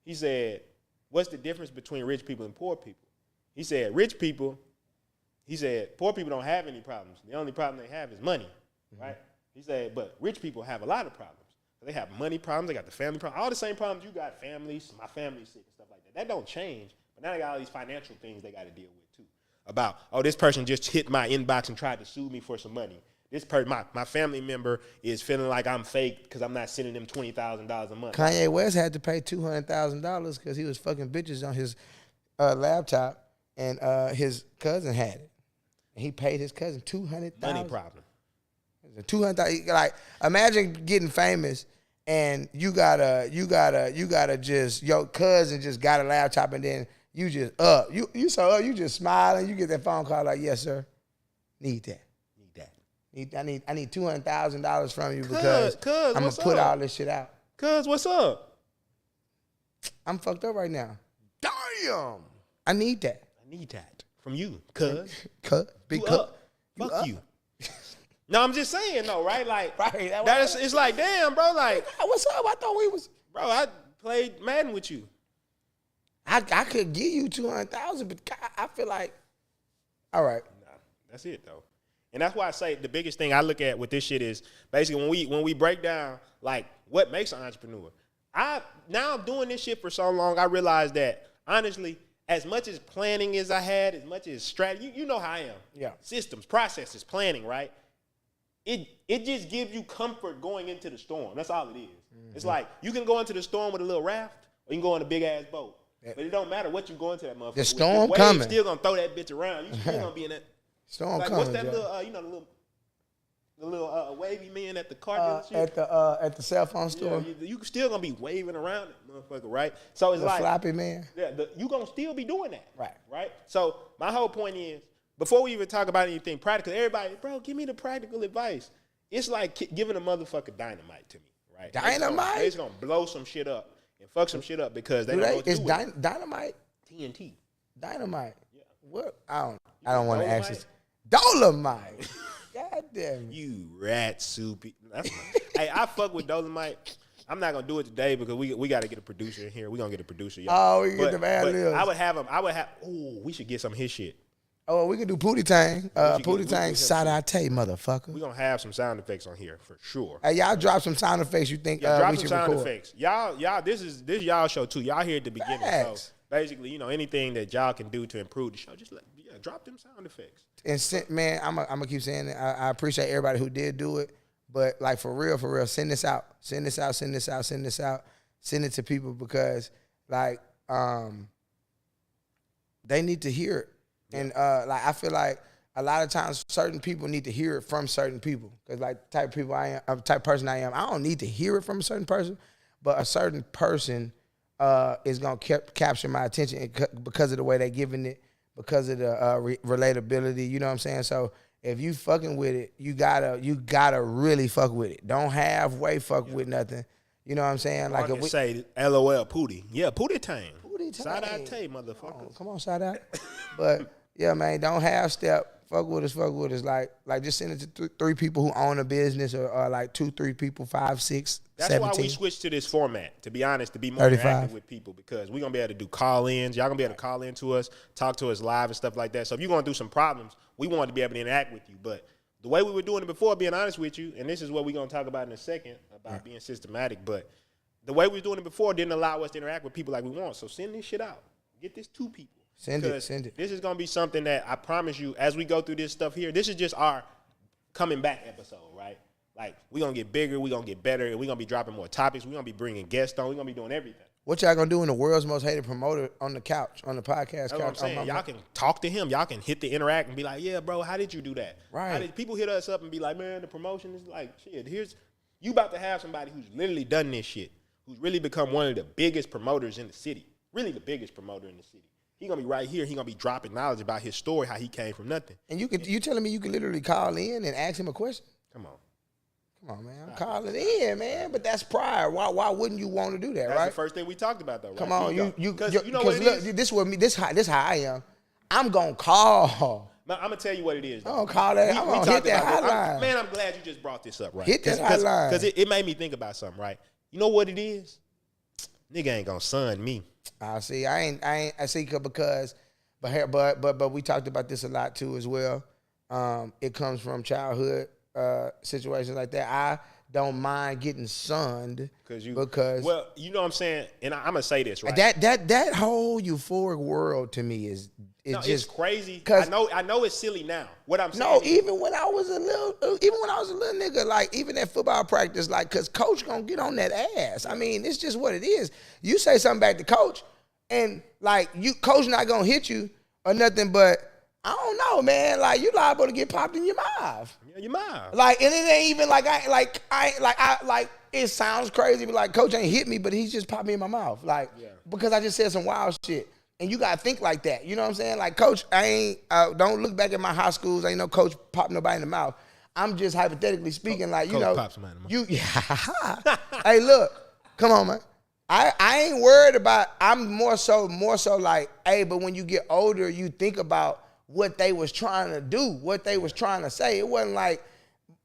He said, "What's the difference between rich people and poor people?" He said, poor people don't have any problems. The only problem they have is money, right? He said, but rich people have a lot of problems. They have money problems. They got the family problems. All the same problems you got, families. My family's sick and stuff like that. That don't change. But now they got all these financial things they got to deal with, too. About, this person just hit my inbox and tried to sue me for some money. This person, my family member is feeling like I'm fake because I'm not sending them $20,000 a month. Kanye West had to pay $200,000 because he was fucking bitches on his laptop. And his cousin had it, and he paid his cousin $200,000. Money problem. $200,000. Like, imagine getting famous, and you gotta just your cousin just got a laptop, and then you just you just smile, and you get that phone call like, yes sir, need that. I need $200,000 from you because I'm gonna put all this shit out. Cuz, what's up? I'm fucked up right now. Damn, I need that. Need that from you, cuz. Big you cuz. Fuck you. No, I'm just saying though, right? Like it's like, damn, bro. Like, what's up? I thought we was. Bro, I played Madden with you. I could give you $200,000, but I feel like, all right. Nah, that's it though, and that's why I say the biggest thing I look at with this shit is basically when we break down like what makes an entrepreneur. now I'm doing this shit for so long, I realized that, honestly, as much as planning as I had, as much as strategy, you know how I am. Yeah. Systems, processes, planning, right? It just gives you comfort going into the storm. That's all it is. Mm-hmm. It's like you can go into the storm with a little raft, or you can go in a big ass boat. But it don't matter what you go into that motherfucker. The storm with. coming. Still gonna throw that bitch around. You still gonna be in that storm like, coming. What's that little the little wavy man at the car dealership? At the cell phone store. Yeah, you still gonna be waving around it, motherfucker, right? So it's the like floppy man. Yeah, you gonna still be doing that, right? Right. So my whole point is, before we even talk about anything practical, everybody, bro, give me the practical advice. It's like giving a motherfucker dynamite to me, right? Dynamite? It's gonna blow some shit up and fuck some shit up because they don't know what to do with it. Dynamite? TNT. Dynamite. Yeah. What? I don't want to ask this. Dolomite. God damn it. You rat soupy. Hey, I fuck with Dolomite. I'm not gonna do it today because we got to get a producer in here. We gonna get a producer. Y'all. Oh, we can get the ad libs. I would have. Ooh, we should get some of his shit. Oh, we can do Pootie Tang. Pootie Tang, side I tell you, motherfucker. We gonna have some sound effects on here for sure. Hey, y'all drop some sound effects you think drop we some should sound record. effects. Y'all, this y'all show too. Y'all here at the beginning. Facts. So basically, anything that y'all can do to improve the show, just drop them sound effects. And man, I'm gonna keep saying it. I appreciate everybody who did do it, but like for real, send this out. Send this out. Send this out. Send this out. Send it to people because like they need to hear it. And like I feel like a lot of times certain people need to hear it from certain people. Cause like type of people I am, type of person I am, I don't need to hear it from a certain person, but a certain person is gonna capture my attention because of the way they're giving it, because of the relatability. You know what I'm saying? So if you fucking with it, you gotta really fuck with it. Don't halfway fuck with nothing. You know what I'm saying? Like if we say LOL Pootie, yeah, Pootie Tang. Side out tay, motherfucker. Come on, shout out. But yeah, man, don't half step. Fuck with us. Like just send it to three people who own a business, or like 2-3 people, 5, 6, That's 17. why we switched to this format, to be honest, to be more 35. interactive with people, because we're going to be able to do call-ins. Y'all going to be able to call in to us, talk to us live and stuff like that. So if you're going to do some problems, we want to be able to interact with you. But the way we were doing it before, being honest with you, and this is what we're going to talk about in a second, about being systematic, but the way we were doing it before didn't allow us to interact with people like we want. So send this shit out. Get this to people. Send it. This is going to be something that I promise you, as we go through this stuff here, this is just our coming back episode, right? Like, we're going to get bigger, we're going to get better, and we're going to be dropping more topics. We're going to be bringing guests on. We're going to be doing everything. What y'all going to do in the world's most hated promoter on the couch, on the podcast That's couch? what I'm saying. Y'all can talk to him. Y'all can hit the interact and be like, yeah, bro, how did you do that? Right. People hit us up and be like, man, the promotion is like, shit, you about to have somebody who's literally done this shit, who's really become one of the biggest promoters in the city, really the biggest promoter in the city. He gonna be right here. He gonna be dropping knowledge about his story, how he came from nothing. And you telling me you can literally call in and ask him a question? Come on, man. I'm calling in, man. But that's prior. Why wouldn't you want to do that, That's right? the first thing we talked about, though. Right? Come on, because you know what it is? This how I am. I'm gonna call. I'm gonna tell you what it is. Though. I'm gonna call that. I'm gonna hit that hotline. Man, I'm glad you just brought this up, right? Hit that hotline. Because it made me think about something, right? You know what it is? Nigga ain't gonna son me. I see. I see because. But we talked about this a lot too as well. It comes from childhood situations like that. I don't mind getting sunned because well, you know what I'm saying, and I'm gonna say this right. That whole euphoric world to me is just it's crazy. I know it's silly now. What I'm saying. No, even when I was a little nigga, like even at football practice, like because coach gonna get on that ass. I mean, it's just what it is. You say something back to coach. And like coach not gonna hit you or nothing, but I don't know, man. Like you liable to get popped in your mouth. Yeah, your mouth. Like, and it ain't even like it sounds crazy, but like coach ain't hit me, but he's just popped me in my mouth, like because I just said some wild shit. And you gotta think like that. You know what I'm saying? Like coach, don't look back at my high schools. Ain't no coach pop nobody in the mouth. I'm just hypothetically speaking, like you know, pop somebody in the mouth. Hey, look, come on, man. I ain't worried about, I'm more so like, hey, but when you get older, you think about what they was trying to do, what they was trying to say. It wasn't like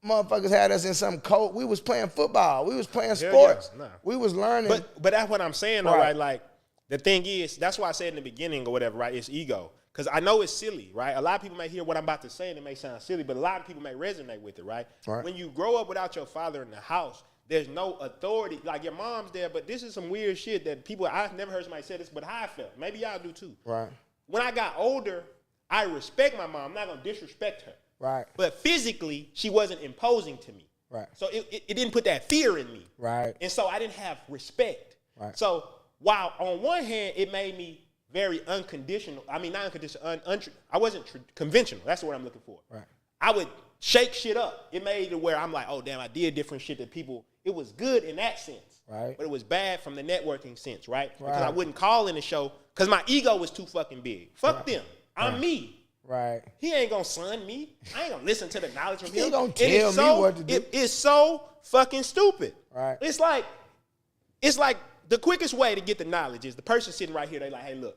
motherfuckers had us in some coat. We was playing football. We was playing sports. Yeah. Nah. We was learning. But that's what I'm saying, though, right? Like, the thing is, that's why I said in the beginning or whatever, right? It's ego. Because I know it's silly, right? A lot of people may hear what I'm about to say and it may sound silly, but a lot of people may resonate with it, right? When you grow up without your father in the house, there's no authority. Like your mom's there, but this is some weird shit that people, I've never heard somebody say this, but how I felt. Maybe y'all do too. Right. When I got older, I respect my mom. I'm not gonna disrespect her. Right. But physically, she wasn't imposing to me. Right. So it didn't put that fear in me. Right. And so I didn't have respect. Right. So while on one hand, it made me very unconditional. I mean, not unconditional. I wasn't conventional. That's the word I'm looking for. Right. I would shake shit up. It made it where I'm like, oh, damn, I did different shit that people, it was good in that sense. Right. But it was bad from the networking sense, right? Because Right. I wouldn't call in the show because my ego was too fucking big. Fuck them. I'm me. Right. He ain't gonna son me. I ain't gonna listen to the knowledge from him. He ain't gonna tell me what to do. It's so fucking stupid. Right. It's like the quickest way to get the knowledge is the person sitting right here. They like, hey, look,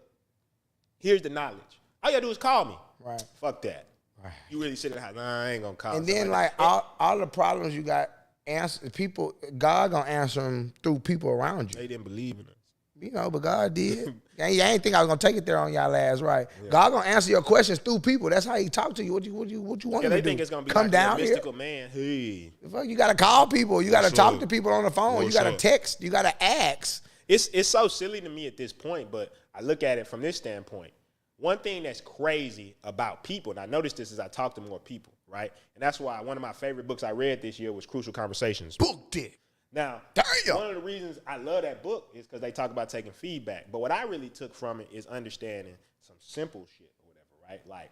here's the knowledge. All you gotta do is call me. Right. Fuck that. Right. You really sit in the house. Nah, I ain't gonna call. And then somebody. like all the problems you got answer people. God gonna answer them through people around you. They didn't believe in us. You know, but God did. I ain't think I was gonna take it there on y'all ass, right? Yeah. God gonna answer your questions through people. That's how He talk to you. What you want Yeah, him they to think do? it's gonna be Come like down a here. mystical man. Hey, You gotta call people. You gotta What's talk up? to people on the phone. What's You gotta up? text. You gotta ask. it's so silly to me at this point, but I look at it from this standpoint. One thing that's crazy about people, and I noticed this as I talk to more people, right? And that's why one of my favorite books I read this year was Crucial Conversations. Booked it. Now, Damn. one of the reasons I love that book is because they talk about taking feedback. But what I really took from it is understanding some simple shit or whatever, right? Like,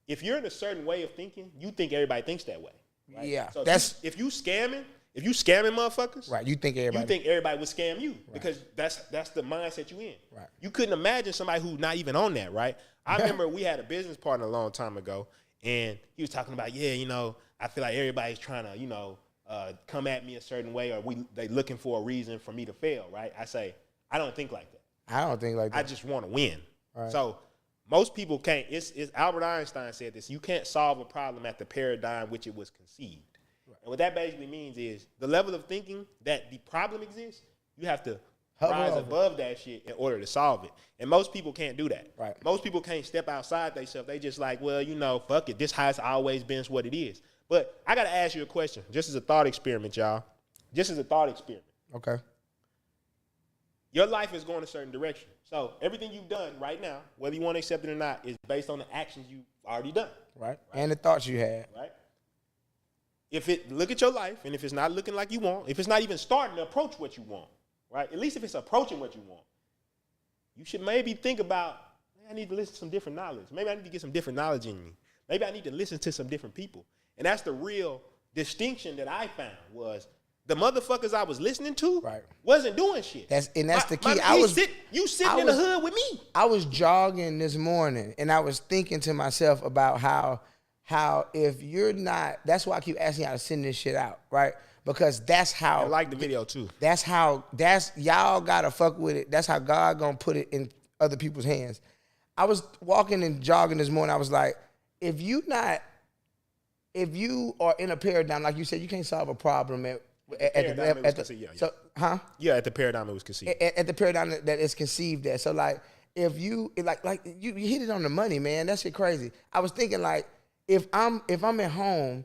if you're in a certain way of thinking, you think everybody thinks that way. Right? Yeah, So that's if you scamming motherfuckers, right. You think everybody? you think everybody would scam you because that's the mindset you in. Right. You couldn't imagine somebody who's not even on that, right? I remember we had a business partner a long time ago, and he was talking about, yeah, you know, I feel like everybody's trying to, you know, come at me a certain way, or they looking for a reason for me to fail, right? I say, I don't think like that. I don't think like that. I just want to win. Right. So most people can't. It's Albert Einstein said this. You can't solve a problem at the paradigm which it was conceived. Right. And what that basically means is the level of thinking that the problem exists, you have to rise above that shit in order to solve it. And most people can't do that. Right. Most people can't step outside themselves. They just like, well, you know, fuck it. This has always been what it is. But I got to ask you a question, just as a thought experiment, y'all. Just as a thought experiment. Okay. Your life is going a certain direction. So everything you've done right now, whether you want to accept it or not, is based on the actions you've already done. Right. And the thoughts you had. Right? Look at your life, and if it's not looking like you want, if it's not even starting to approach what you want, right? At least if it's approaching what you want, you should maybe think about, I need to listen to some different knowledge. Maybe I need to get some different knowledge in me. Maybe I need to listen to some different people. And that's the real distinction that I found was the motherfuckers I was listening to wasn't doing shit. That's the key. You sitting in the hood with me. I was jogging this morning, and I was thinking to myself about how if you're not, that's why I keep asking y'all to send this shit out, right? Because that's how. I like the video too. Y'all gotta fuck with it. That's how God gonna put it in other people's hands. I was walking and jogging this morning. I was like, if you are in a paradigm, like you said, you can't solve a problem at the paradigm it was conceived. At the paradigm that it's conceived at. So like if you like you hit it on the money, man. That shit crazy. I was thinking like if I'm at home,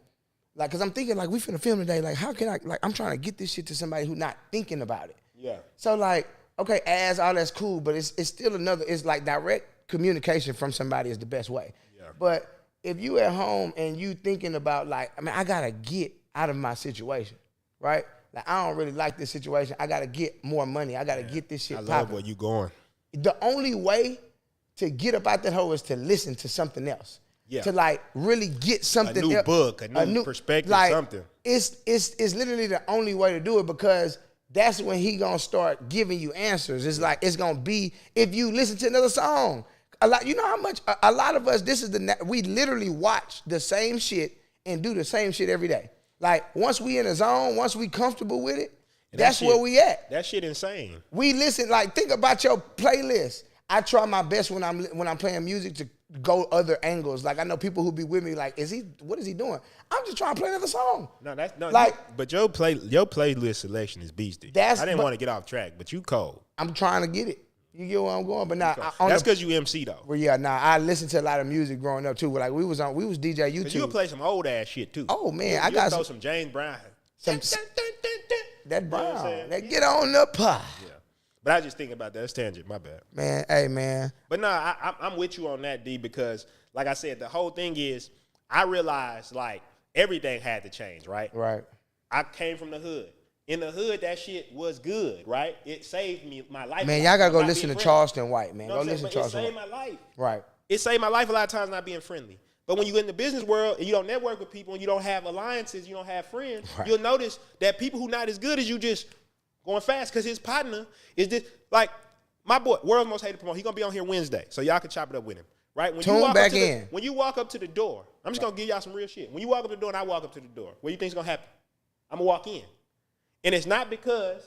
like cause I'm thinking like we finna film today, like how can I I'm trying to get this shit to somebody who's not thinking about it. Yeah. So like, okay, all that's cool, but it's still it's like direct communication from somebody is the best way. Yeah. But if you at home and you thinking about like, I mean, I gotta get out of my situation, right? Like I don't really like this situation. I gotta get more money. I gotta get this shit popping. I love where you going. The only way to get up out that hole is to listen to something else. Yeah. To like really get something. A new book, a new perspective, like, something. It's literally the only way to do it because that's when he gonna start giving you answers. It's like it's gonna be if you listen to another song. You know how much a lot of us. We literally watch the same shit and do the same shit every day. Like once we in a zone, once we comfortable with it, that's where we at. That shit insane. We listen. Like think about your playlist. I try my best when I'm playing music to go other angles. Like I know people who be with me. Like what is he doing? I'm just trying to play another song. But your playlist selection is beastie. I didn't want to get off track, but you cold. I'm trying to get it. You get where I'm going, but that's because you MC though. Well, yeah, I listened to a lot of music growing up too. Like we was DJ YouTube. You would play some old ass shit too. Oh man, I got throw some James Brown. that brown. You know what I'm saying? That get on the pie. Yeah. But I was just thinking about that. That's tangent. My bad. Man, hey, man. But no, I'm with you on that, D, because like I said, the whole thing is I realized like everything had to change, right? Right. I came from the hood. In the hood, that shit was good, right? It saved me my life. Man, y'all gotta go listen to Charleston White, man. You know Go listen to Charleston White. It White. saved my life. Right. It saved my life a lot of times not being friendly. But when you get in the business world and you don't network with people and you don't have alliances, you don't have friends, Right. You'll notice that people who not as good as you just going fast because his partner is just like my boy, world's most hated promoter. He gonna be on here Wednesday, so y'all can chop it up with him, right? When Tune back in. When you walk up to the door, I'm just gonna give y'all some real shit. When you walk up to the door and I walk up to the door, what do you think's gonna happen? I'm gonna walk in, and it's not because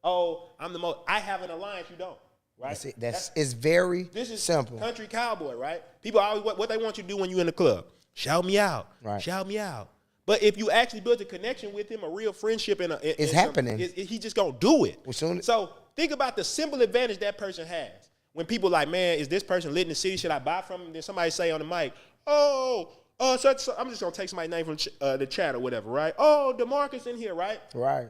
oh I'm the most. I have an alliance, you don't. Right? It's very this is simple. Country cowboy, right? People always what they want you to do when you in the club. Shout me out. Right. Shout me out. But if you actually build a connection with him, a real friendship, It's happening. He just gonna do it. Well, So think about the simple advantage that person has. When people like, man, is this person lit in the city? Should I buy from him? Then somebody say on the mic, so I'm just gonna take somebody's name from the chat or whatever, right? Oh, DeMarcus in here, right? Right.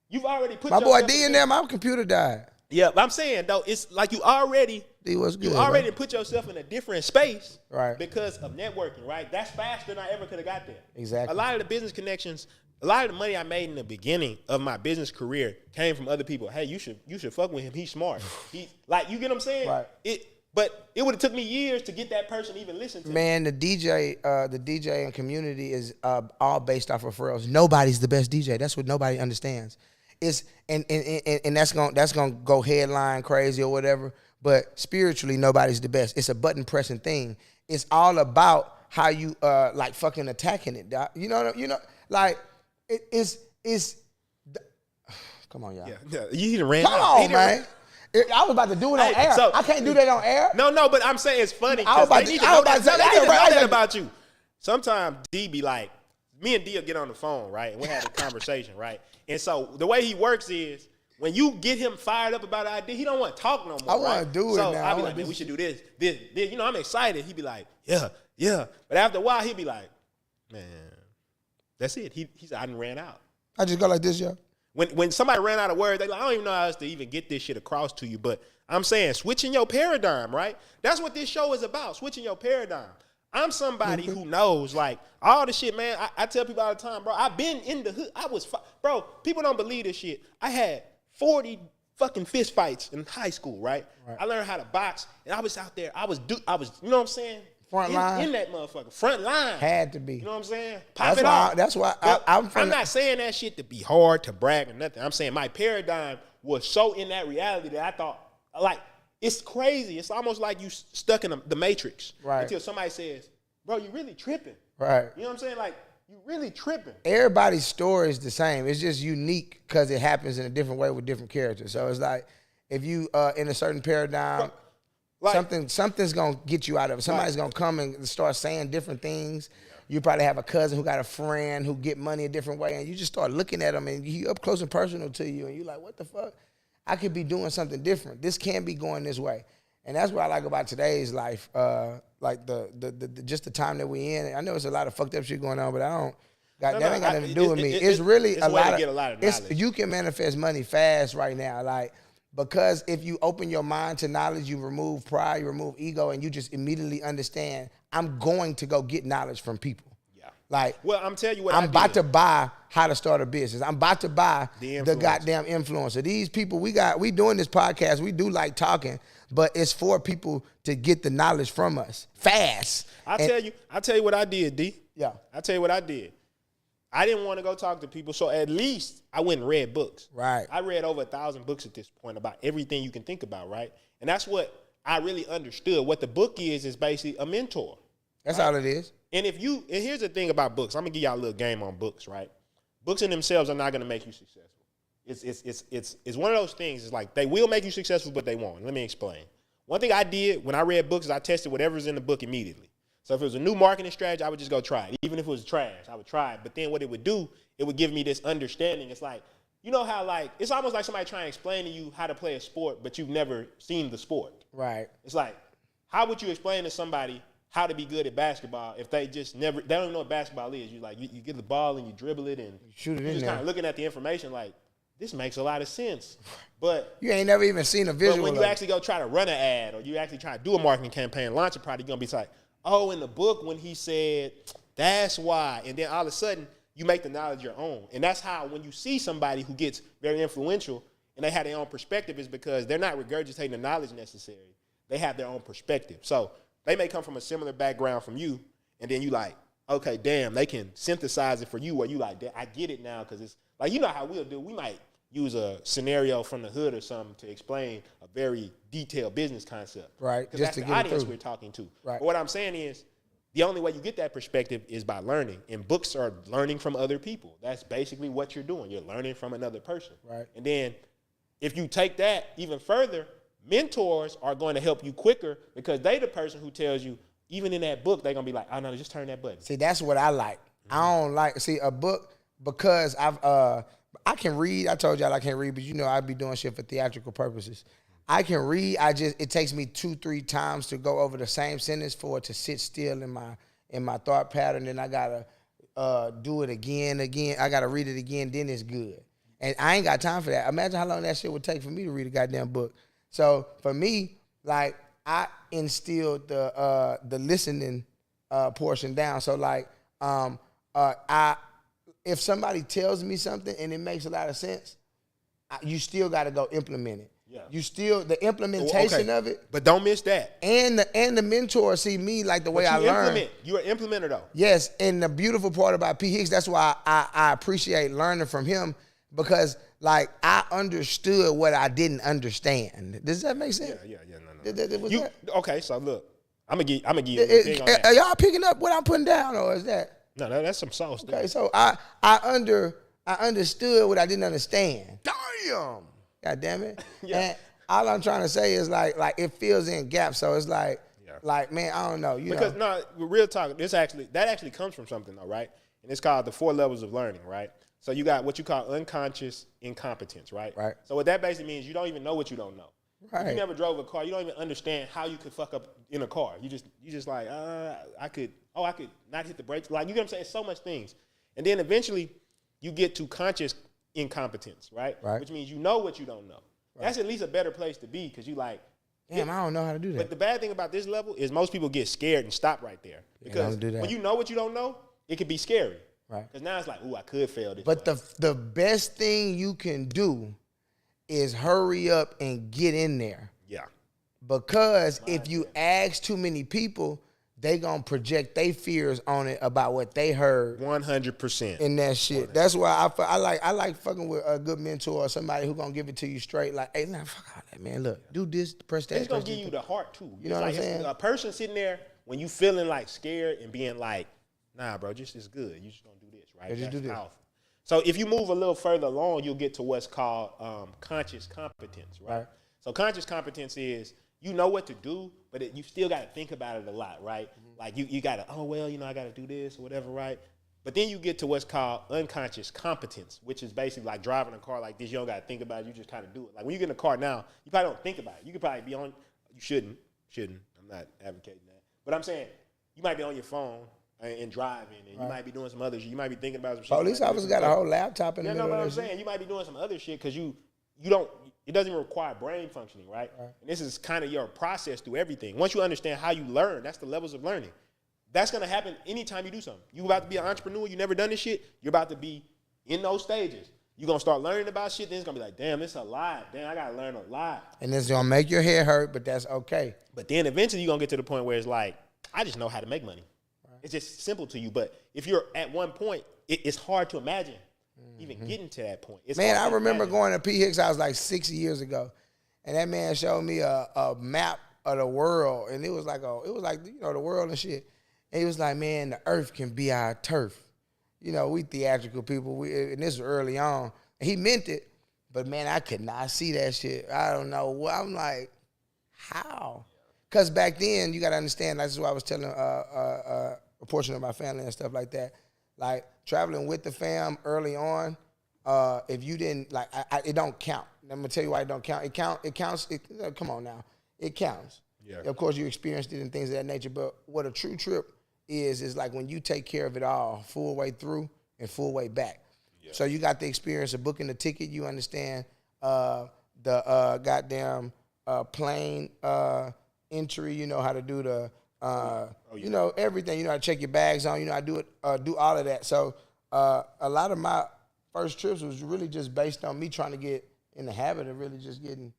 You've already put My boy yourself D in there, my computer died. Yeah, but I'm saying though, it's like you already was good. You already right? put yourself in a different space, right? Because of networking, right? That's faster than I ever could have got there. Exactly. A lot of the business connections, a lot of the money I made in the beginning of my business career came from other people. Hey, you should fuck with him. He's smart. He like you get what I'm saying? Right. But it would have took me years to get that person to even listen to me. Man, the DJ and community is all based off of referrals. Nobody's the best DJ. That's what nobody understands. It's and that's gonna go headline crazy or whatever. But spiritually, nobody's the best. It's a button pressing thing. It's all about how you like fucking attacking it. Doc. You know like it's. Come on, y'all. Yeah. You done ran Come out. on, man. I was about to do it on air. So, I can't do that on air. No, but I'm saying it's funny I was because about they need to- to I know was about to say, that. They need to know right, that right. about you. Sometimes D be like, me and D will get on the phone, right? And we have a conversation, right? And so the way he works is when you get him fired up about an idea, he don't want to talk no more. I want to do it so now. I'll be like, man, we should do this. You know, I'm excited. He'd be like, yeah. But after a while, he'd be like, man, that's it. He said, I done ran out. I just go like this, yeah. When somebody ran out of words, they like, I don't even know how else to even get this shit across to you. But I'm saying switching your paradigm, right? That's what this show is about, switching your paradigm. I'm somebody who knows, like, all the shit, man. I tell people all the time, bro, I've been in the hood. Bro, people don't believe this shit. I had 40 fucking fist fights in high school, right? I learned how to box, and I was out there. I was, you know what I'm saying? Front line. In that motherfucker. Front line. Had to be. You know what I'm saying? Pop it off. That's why I'm not saying that shit to be hard, to brag or nothing. I'm saying my paradigm was so in that reality that I thought, like, it's crazy. It's almost like you stuck in the Matrix. Right. Until somebody says, bro, you really tripping. Right. You know what I'm saying? Like, you really tripping. Everybody's story is the same. It's just unique because it happens in a different way with different characters. So it's like if you in a certain paradigm, something's gonna get you out of it. Somebody's gonna come and start saying different things. You probably have a cousin who got a friend who get money a different way, and you just start looking at them, and he up close and personal to you, and you're like, what the fuck? I could be doing something different. This can't be going this way. And that's what I like about today's life, like the just the time that we in. I know it's a lot of fucked up shit going on, but I don't. That ain't got nothing to do with me. It's really a way to get a lot of knowledge. You can manifest money fast right now, like because if you open your mind to knowledge, you remove pride, you remove ego, and you just immediately understand. I'm going to go get knowledge from people. Yeah. Like, well, I'm telling you what I'm about to buy how to start a business. I'm about to buy the goddamn influencer. These people we doing this podcast. We do like talking. But it's for people to get the knowledge from us fast. I'll tell you what I did, D. Yeah. I'll tell you what I did. I didn't want to go talk to people, so at least I went and read books. Right. I read over 1,000 books at this point about everything you can think about, right? And that's what I really understood. What the book is basically a mentor. That's all it is. And here's the thing about books. I'm gonna give y'all a little game on books, right? Books in themselves are not gonna make you successful. It's one of those things. It's like they will make you successful, but they won't. Let me explain. One thing I did when I read books is I tested whatever's in the book immediately. So if it was a new marketing strategy, I would just go try it. Even if it was trash, I would try it. But then what it would do, it would give me this understanding. It's like, you know how like, it's almost like somebody trying to explain to you how to play a sport, but you've never seen the sport. Right. It's like, how would you explain to somebody how to be good at basketball if they just they don't even know what basketball is. You get the ball and you dribble it and shoot it you're in just there. kind of looking at the information like, this makes a lot of sense. But you ain't never even seen a visual. But when you actually go try to run an ad or you actually try to do a marketing campaign, launch a product, you're going to be like, oh, in the book when he said, that's why. And then all of a sudden, you make the knowledge your own. And that's how when you see somebody who gets very influential and they have their own perspective is because they're not regurgitating the knowledge necessary. They have their own perspective. So they may come from a similar background from you, and then you like, okay, damn, they can synthesize it for you, or you like, I get it now, because it's like, you know how we'll do. We might use a scenario from the hood or something to explain a very detailed business concept. Right. Because Just that's to the get it audience through. we're talking to. Right. But what I'm saying is, the only way you get that perspective is by learning. And books are learning from other people. That's basically what you're doing. You're learning from another person. Right. And then if you take that even further, mentors are going to help you quicker because they the person who tells you, even in that book, they're going to be like, oh, no, just turn that button. See, that's what I like. I don't like, a book, because I can read. I told y'all I can't read, but you know I be doing shit for theatrical purposes. I can read. It takes me 2-3 times to go over the same sentence for it to sit still in my thought pattern. Then I gotta do it again. I gotta read it again. Then it's good. And I ain't got time for that. Imagine how long that shit would take for me to read a goddamn book. So for me, like, I instilled the listening portion down. So like, if somebody tells me something and it makes a lot of sense, you still got to go implement it. Yeah. You still, the implementation of it. But don't miss that. And the mentor see me like the way I learn. You're an implementer though. Yes, and the beautiful part about P. Hicks, that's why I appreciate learning from him, because like I understood what I didn't understand. Does that make sense? Yeah. No. Okay, so look, I'm gonna give you a thing on Are that. y'all picking up what I'm putting down, or is that? No, that's some sauce. Okay, so I understood what I didn't understand. Damn. God damn it. Yeah. And all I'm trying to say is like it fills in gaps. So it's like, man, I don't know. Because real talk, that actually comes from something though, right? And it's called the 4 levels of learning, right? So you got what you call unconscious incompetence, right? Right. So what that basically means, you don't even know what you don't know. Right. If you never drove a car, you don't even understand how you could fuck up in a car. You just like, I could not hit the brakes. Like, you get what I'm saying? So much things. And then eventually you get to conscious incompetence, right? Which means you know what you don't know. Right. That's at least a better place to be, because you like, damn, I don't know how to do that. But the bad thing about this level is most people get scared and stop right there. Because when you know what you don't know, it can be scary. Right. Because now it's like, ooh, I could fail this. But the best thing you can do is hurry up and get in there. Yeah. Because if you ask too many people, they gonna project their fears on it about what they heard. 100%. In that shit. 100%. That's why I like fucking with a good mentor or somebody who gonna give it to you straight. Like, hey, nah, fuck all that, man. Look, do this, press that. It's gonna give you the heart too. You know what I'm saying? A person sitting there when you feeling like scared and being like, nah, bro, just it's good. You just gonna do this, right? Just do this. Powerful. So if you move a little further along, you'll get to what's called conscious competence, right? So conscious competence is, you know what to do, but you still got to think about it a lot, right? Mm-hmm. Like you got to, I got to do this or whatever, right? But then you get to what's called unconscious competence, which is basically like driving a car like this. You don't got to think about it. You just kind of do it. Like when you get in a car now, you probably don't think about it. You could probably be on, you shouldn't. I'm not advocating that. But I'm saying you might be on your phone and driving, and you might be doing some other shit. You might be thinking about some shit. Police officers got a whole laptop in the middle of that shit. I'm saying, you might be doing some other shit because you don't, it doesn't even require brain functioning, right? And this is kind of your process through everything. Once you understand how you learn, that's the levels of learning. That's going to happen anytime you do something. You about to be an entrepreneur, you never done this shit, you're about to be in those stages. You're going to start learning about shit, then it's going to be like, damn, it's a lot. Damn, I got to learn a lot. And it's going to make your head hurt, but that's okay. But then eventually you're going to get to the point where it's like, I just know how to make money. It's just simple to you. But if you're at one point, it's hard to imagine even getting to that point. Man, I remember going to P. Hicks' house like 6 years ago, and that man showed me a map of the world, and it was like the world and shit. And he was like, man, the earth can be our turf. You know, we theatrical people, and this was early on. And he meant it, but man, I could not see that shit. I don't know. I'm like, how? Because back then, you got to understand, that's what I was telling a portion of my family and stuff like that. Like, traveling with the fam early on, if you didn't, it don't count. I'm going to tell you why it don't count. It counts. Come on now. It counts. Yeah. Of course, you experienced it and things of that nature. But what a true trip is like when you take care of it all, full way through and full way back. Yeah. So you got the experience of booking the ticket. You understand the goddamn plane entry. You know how to do the you know everything. You know how to check your bags on. You know how to do all of that. So a lot of my first trips was really just based on me trying to get in the habit of really just getting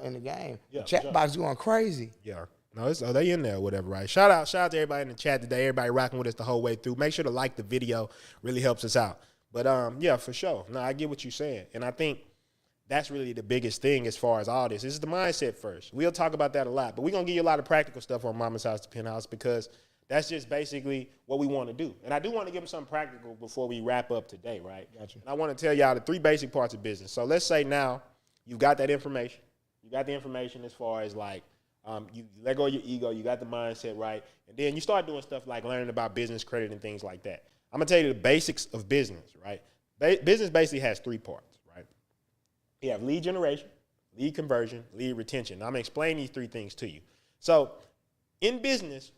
in the game. Yeah, the chat box going crazy. Yeah. No, they in there or whatever, right? Shout out to everybody in the chat today. Everybody rocking with us the whole way through. Make sure to like the video. Really helps us out. But, yeah, for sure. No, I get what you're saying. And I think that's really the biggest thing as far as all this. This is the mindset first. We'll talk about that a lot. But we're going to give you a lot of practical stuff on Mama's House to Penthouse because that's just basically what we want to do. And I do want to give them something practical before we wrap up today, right? Gotcha. And I want to tell y'all the 3 basic parts of business. So let's say now you've got that information. You got the information as far as like you let go of your ego. You got the mindset right. And then you start doing stuff like learning about business credit and things like that. I'm going to tell you the basics of business, right? Business basically has 3 parts, right? You have lead generation, lead conversion, lead retention. Now, I'm going to explain these 3 things to you. So in business,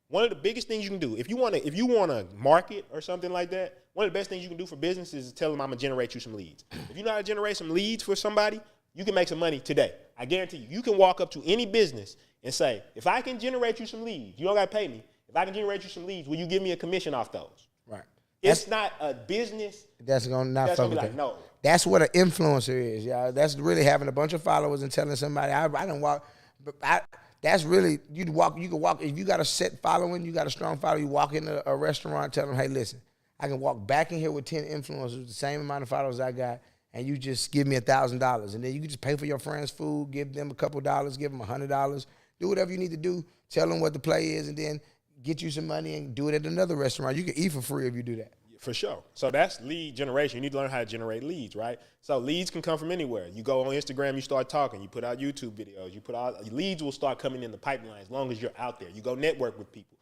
one of the biggest things you can do, if you want to market or something like that, one of the best things you can do for business is tell them I'm going to generate you some leads. If you know how to generate some leads for somebody, you can make some money today. I guarantee you. You can walk up to any business and say, if I can generate you some leads, you don't got to pay me. If I can generate you some leads, will you give me a commission off those? Right. It's not a business that's going to not fuck with like, no. That's what an influencer is, y'all. That's really having a bunch of followers and telling somebody, I don't walk. That's really, you can walk, if you got a set following, you got a strong following, you walk into a restaurant, tell them, hey, listen, I can walk back in here with 10 influencers with the same amount of followers I got, and you just give me $1,000. And then you can just pay for your friends' food, give them a couple dollars, give them $100, do whatever you need to do, tell them what the play is, and then get you some money and do it at another restaurant. You can eat for free if you do that. For sure. So that's lead generation. You need to learn how to generate leads, right? So leads can come from anywhere. You go on Instagram, you start talking, you put out YouTube videos, leads will start coming in the pipeline as long as you're out there. You go network with people,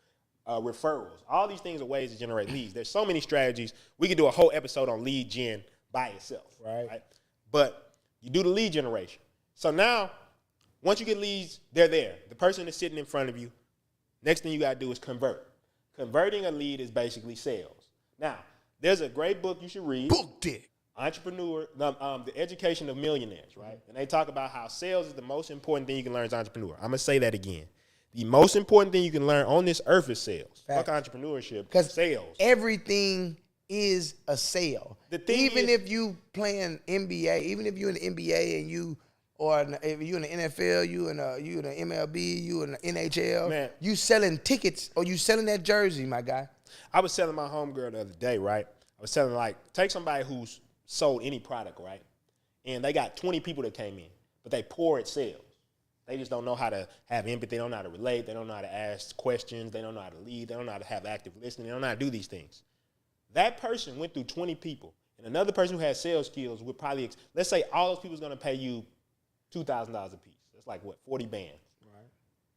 referrals. All these things are ways to generate leads. There's so many strategies. We could do a whole episode on lead gen by itself, right? But you do the lead generation. So now, once you get leads, they're there. The person is sitting in front of you. Next thing you got to do is convert. Converting a lead is basically sales. Now, there's a great book you should read. Booked it. The Education of Millionaires, right? And they talk about how sales is the most important thing you can learn as an entrepreneur. I'm going to say that again. The most important thing you can learn on this earth is sales. Fuck entrepreneurship, because sales. Everything is a sale. Even if you playing NBA, even if you're in the NBA and if you in the NFL, you in the MLB, you in the NHL, man, you selling tickets or you selling that jersey, my guy. I was selling my homegirl the other day, right? I was selling, like, take somebody who's sold any product, right? And they got 20 people that came in, but they poor at sales. They just don't know how to have empathy. They don't know how to relate. They don't know how to ask questions. They don't know how to lead. They don't know how to have active listening. They don't know how to do these things. That person went through 20 people, and another person who has sales skills would probably, let's say all those people is going to pay you $2,000 a piece. That's like, what, 40 bands. Right.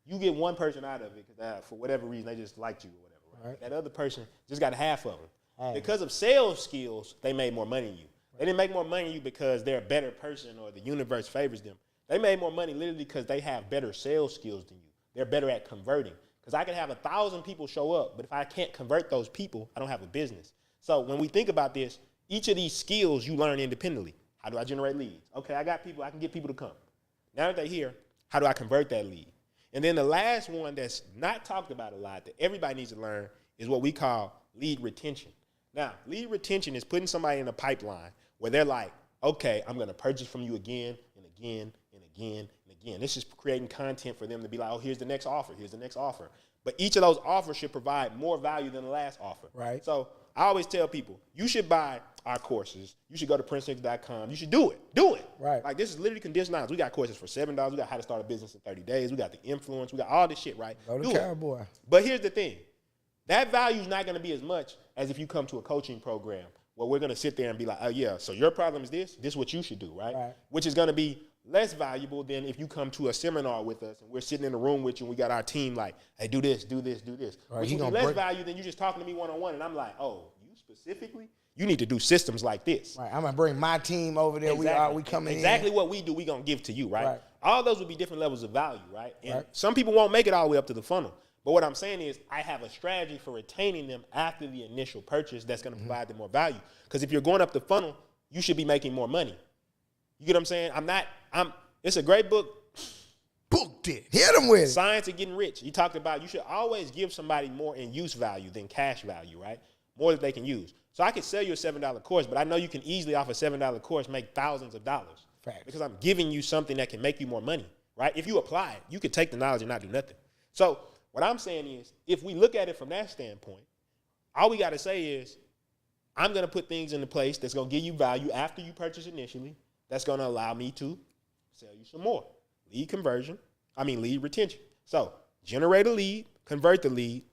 You get one person out of it because for whatever reason they just liked you or whatever. Right. That other person just got half of them. Hey. Because of sales skills, they made more money than you. Right. They didn't make more money than you because they're a better person or the universe favors them. They made more money literally because they have better sales skills than you. They're better at converting. Because I could have 1,000 people show up, but if I can't convert those people, I don't have a business. So when we think about this, each of these skills you learn independently. How do I generate leads? Okay, I got people. I can get people to come. Now that they're here, how do I convert that lead? And then the last one that's not talked about a lot that everybody needs to learn is what we call lead retention. Now, lead retention is putting somebody in a pipeline where they're like, okay, I'm going to purchase from you again and again and again and again. This is creating content for them to be like, oh, here's the next offer. Here's the next offer. But each of those offers should provide more value than the last offer. Right. So I always tell people, you should buy our courses. You should go to PrinstonHicks.com. You should do it. Do it. Right. Like, this is literally condensed knowledge. We got courses for $7. We got how to start a business in 30 days. We got the influence. We got all this shit, right? Go to Cowboyy. But here's the thing. That value is not going to be as much as if you come to a coaching program where we're going to sit there and be like, oh, yeah, so your problem is this. This is what you should do, right? Which is going to be less valuable than if you come to a seminar with us and we're sitting in a room with you and we got our team like, hey, do this, do this, do this. Right, which will be less value than you just talking to me one-on-one. And I'm like, oh, you specifically? You need to do systems like this. Right, I'm going to bring my team over there. Exactly. We coming in. Exactly what we do, we going to give to you, right? All those would be different levels of value, right? And some people won't make it all the way up to the funnel. But what I'm saying is I have a strategy for retaining them after the initial purchase that's going to provide them more value. Because if you're going up the funnel, you should be making more money. You get what I'm saying? It's a great book. Booked it. Hit them with it. Science of Getting Rich. He talked about you should always give somebody more in use value than cash value, right? More that they can use. So I could sell you a $7 course, but I know you can easily off a $7 course make thousands of dollars. Facts. Because I'm giving you something that can make you more money, right? If you apply it, you could take the knowledge and not do nothing. So what I'm saying is, if we look at it from that standpoint, all we got to say is, I'm going to put things into place that's going to give you value after you purchase initially, that's going to allow me to sell you some more. Lead retention. So generate a lead, convert the lead,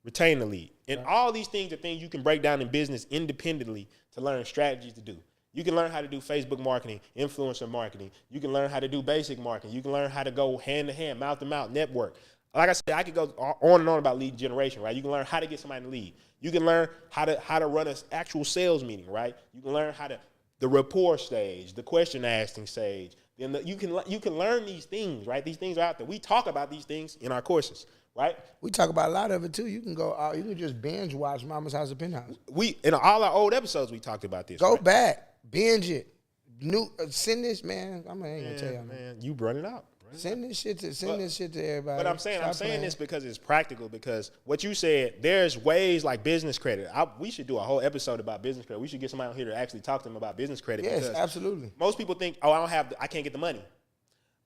retain the lead. And all these things are things you can break down in business independently to learn strategies to do. You can learn how to do Facebook marketing, influencer marketing. You can learn how to do basic marketing. You can learn how to go hand to hand, mouth to mouth, network. Like I said, I could go on and on about lead generation, right? You can learn how to get somebody to lead. You can learn how to run an actual sales meeting, right? You can learn the rapport stage, the question asking stage. Then you can learn these things, right? These things are out there. We talk about these things in our courses, right? We talk about a lot of it too. You can go, you can just binge watch Mama's House to Penthouse. In all our old episodes, we talked about this. Go right? back, binge it. Send this, man. I ain't gonna tell you, man. You run it out. Send this shit to everybody. But I'm saying this because it's practical. Because what you said, there's ways like business credit. We should do a whole episode about business credit. We should get somebody on here to actually talk to them about business credit. Yes, absolutely. Most people think, I can't get the money.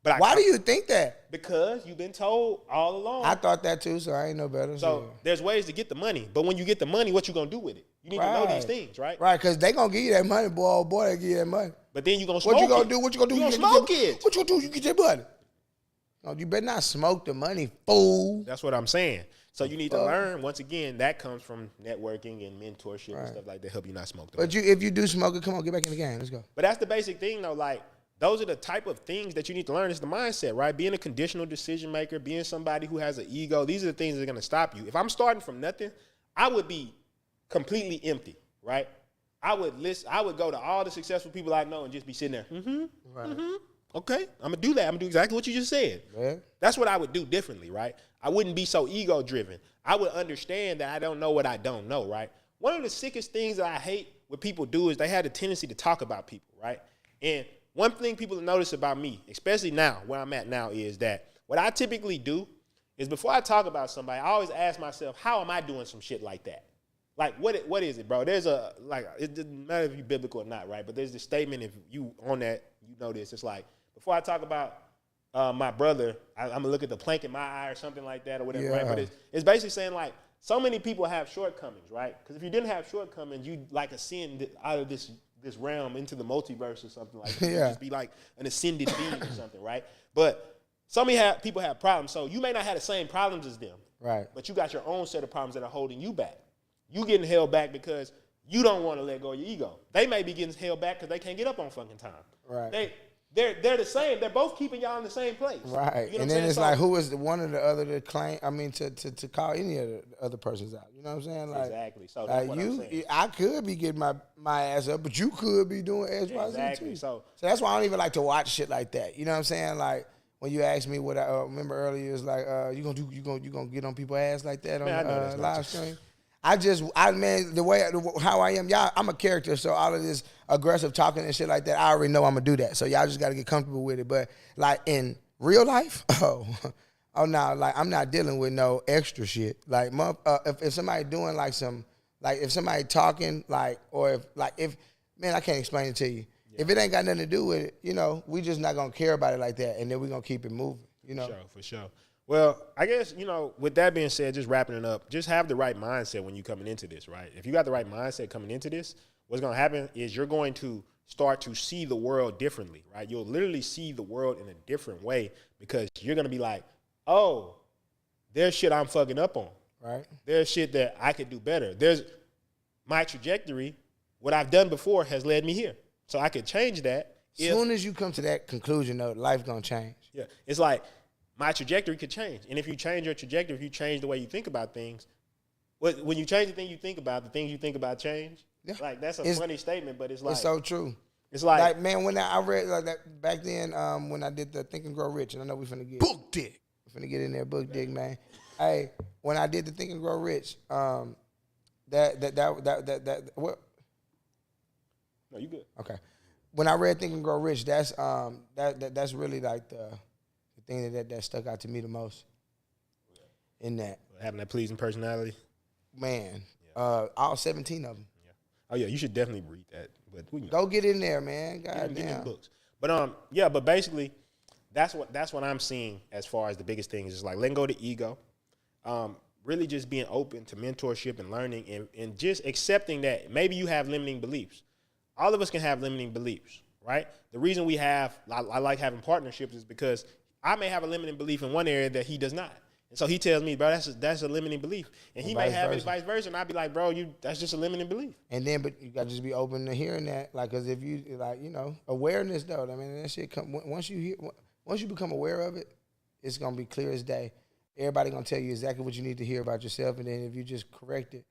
But why do you think that? Because you've been told all along. I thought that too, so I ain't no better. So there's ways to get the money. But when you get the money, what you gonna do with it? You need to know these things, right? Right, because they gonna give you that money, boy. Oh boy, they give you that money. But then you gonna smoke What you gonna it. do? What you gonna do? You gonna smoke it. What you gonna do? You get your money. No, you better not smoke the money, fool. That's what I'm saying. So you need to learn. Once again, that comes from networking and mentorship and stuff like that. Help you not smoke the money. But if you do smoke it, come on, get back in the game. Let's go. But that's the basic thing, though. Like, those are the type of things that you need to learn. It's the mindset, right? Being a conditional decision maker, being somebody who has an ego. These are the things that are going to stop you. If I'm starting from nothing, I would be completely empty, right? I would go to all the successful people I know and just be sitting there. Okay, I'm going to do that. I'm going to do exactly what you just said. Man. That's what I would do differently, right? I wouldn't be so ego-driven. I would understand that I don't know what I don't know, right? One of the sickest things that I hate what people do is they have a tendency to talk about people, right? And one thing people notice about me, especially now, where I'm at now, is that what I typically do is before I talk about somebody, I always ask myself, how am I doing some shit like that? Like, what is it, bro? It doesn't matter if you're biblical or not, right? But there's this statement, if you on that, you know this. It's like, before I talk about my brother, I'm going to look at the plank in my eye or something like that or whatever, right? But it's basically saying, like, so many people have shortcomings, right? Because if you didn't have shortcomings, you'd, like, ascend out of this realm into the multiverse or something like that. You'd just be like an ascended being or something, right? But so many people have problems. So you may not have the same problems as them. Right. But you got your own set of problems that are holding you back. You getting held back because you don't want to let go of your ego. They may be getting held back because they can't get up on fucking time. Right. They're the same. They're both keeping y'all in the same place. Right. You know and then it's like, who is the one or the other to claim? I mean, to call any of the other persons out. You know what I'm saying? Like, exactly. So that's what I'm saying. I could be getting my ass up, but you could be doing X, Y, Z exactly. too. So that's why I don't even like to watch shit like that. You know what I'm saying? Like when you asked me what I remember earlier, it's like you gonna get on people's ass like that on live stream. How I am, y'all, I'm a character, so all of this aggressive talking and shit like that, I already know I'm gonna do that. So y'all just gotta get comfortable with it. But like in real life, I'm not dealing with no extra shit. Like if somebody doing like if somebody talking like, or if man, I can't explain it to you. Yeah. If it ain't got nothing to do with it, you know, we just not gonna care about it like that, and then we gonna keep it moving. You know, for sure. Well, I guess, you know, with that being said, just wrapping it up, just have the right mindset when you're coming into this, right? If you got the right mindset coming into this, what's going to happen is you're going to start to see the world differently, right? You'll literally see the world in a different way because you're going to be like, oh, there's shit I'm fucking up on. Right. There's shit that I could do better. There's my trajectory, what I've done before has led me here. So I could change that. As soon as you come to that conclusion, though, life's going to change. Yeah. It's like, my trajectory could change. And if you change your trajectory, if you change the way you think about things, when you change the things you think about change. Yeah. Like, that's a funny statement, but it's like. It's so true. It's like man, when I read like that back then, when I did the Think and Grow Rich, and I know we finna get book dick. We finna get in there, book dick, man. Hey, when I did the Think and Grow Rich, that what? No, you good. Okay. When I read Think and Grow Rich, that's that's really like the thing that stuck out to me the most. In that Having that pleasing personality. Man, all 17 of them. Yeah. Oh yeah, you should definitely read that. But we go get in there, man. God get damn. Books. But yeah, but basically, that's what I'm seeing as far as the biggest thing is just like letting go of the ego. Really just being open to mentorship and learning and just accepting that maybe you have limiting beliefs. All of us can have limiting beliefs, right? The reason I like having partnerships is because I may have a limiting belief in one area that he does not. And so he tells me, bro, that's a limiting belief. And he may have it vice versa. And I'd be like, bro, that's just a limiting belief. And then, but you got to just be open to hearing that. Like, because if you, like, you know, awareness, though, I mean, that shit come, once you become aware of it, it's going to be clear as day. Everybody going to tell you exactly what you need to hear about yourself. And then if you just correct it,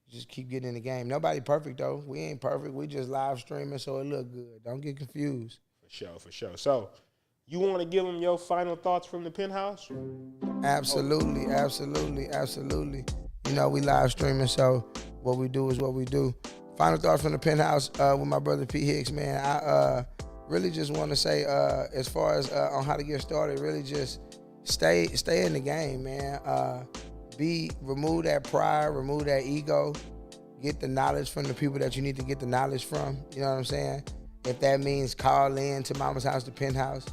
just keep getting in the game. Nobody perfect, though. We ain't perfect. We just live streaming, so it look good. Don't get confused. For sure. So, you want to give them your final thoughts from the penthouse? Absolutely. You know, we live streaming, so what we do is what we do. Final thoughts from the penthouse with my brother P. Hicks, man. I really just want to say, as far as on how to get started, really just stay in the game, man. Remove that pride, remove that ego, get the knowledge from the people that you need to get the knowledge from. You know what I'm saying? If that means call in to Mama's House to Penthouse,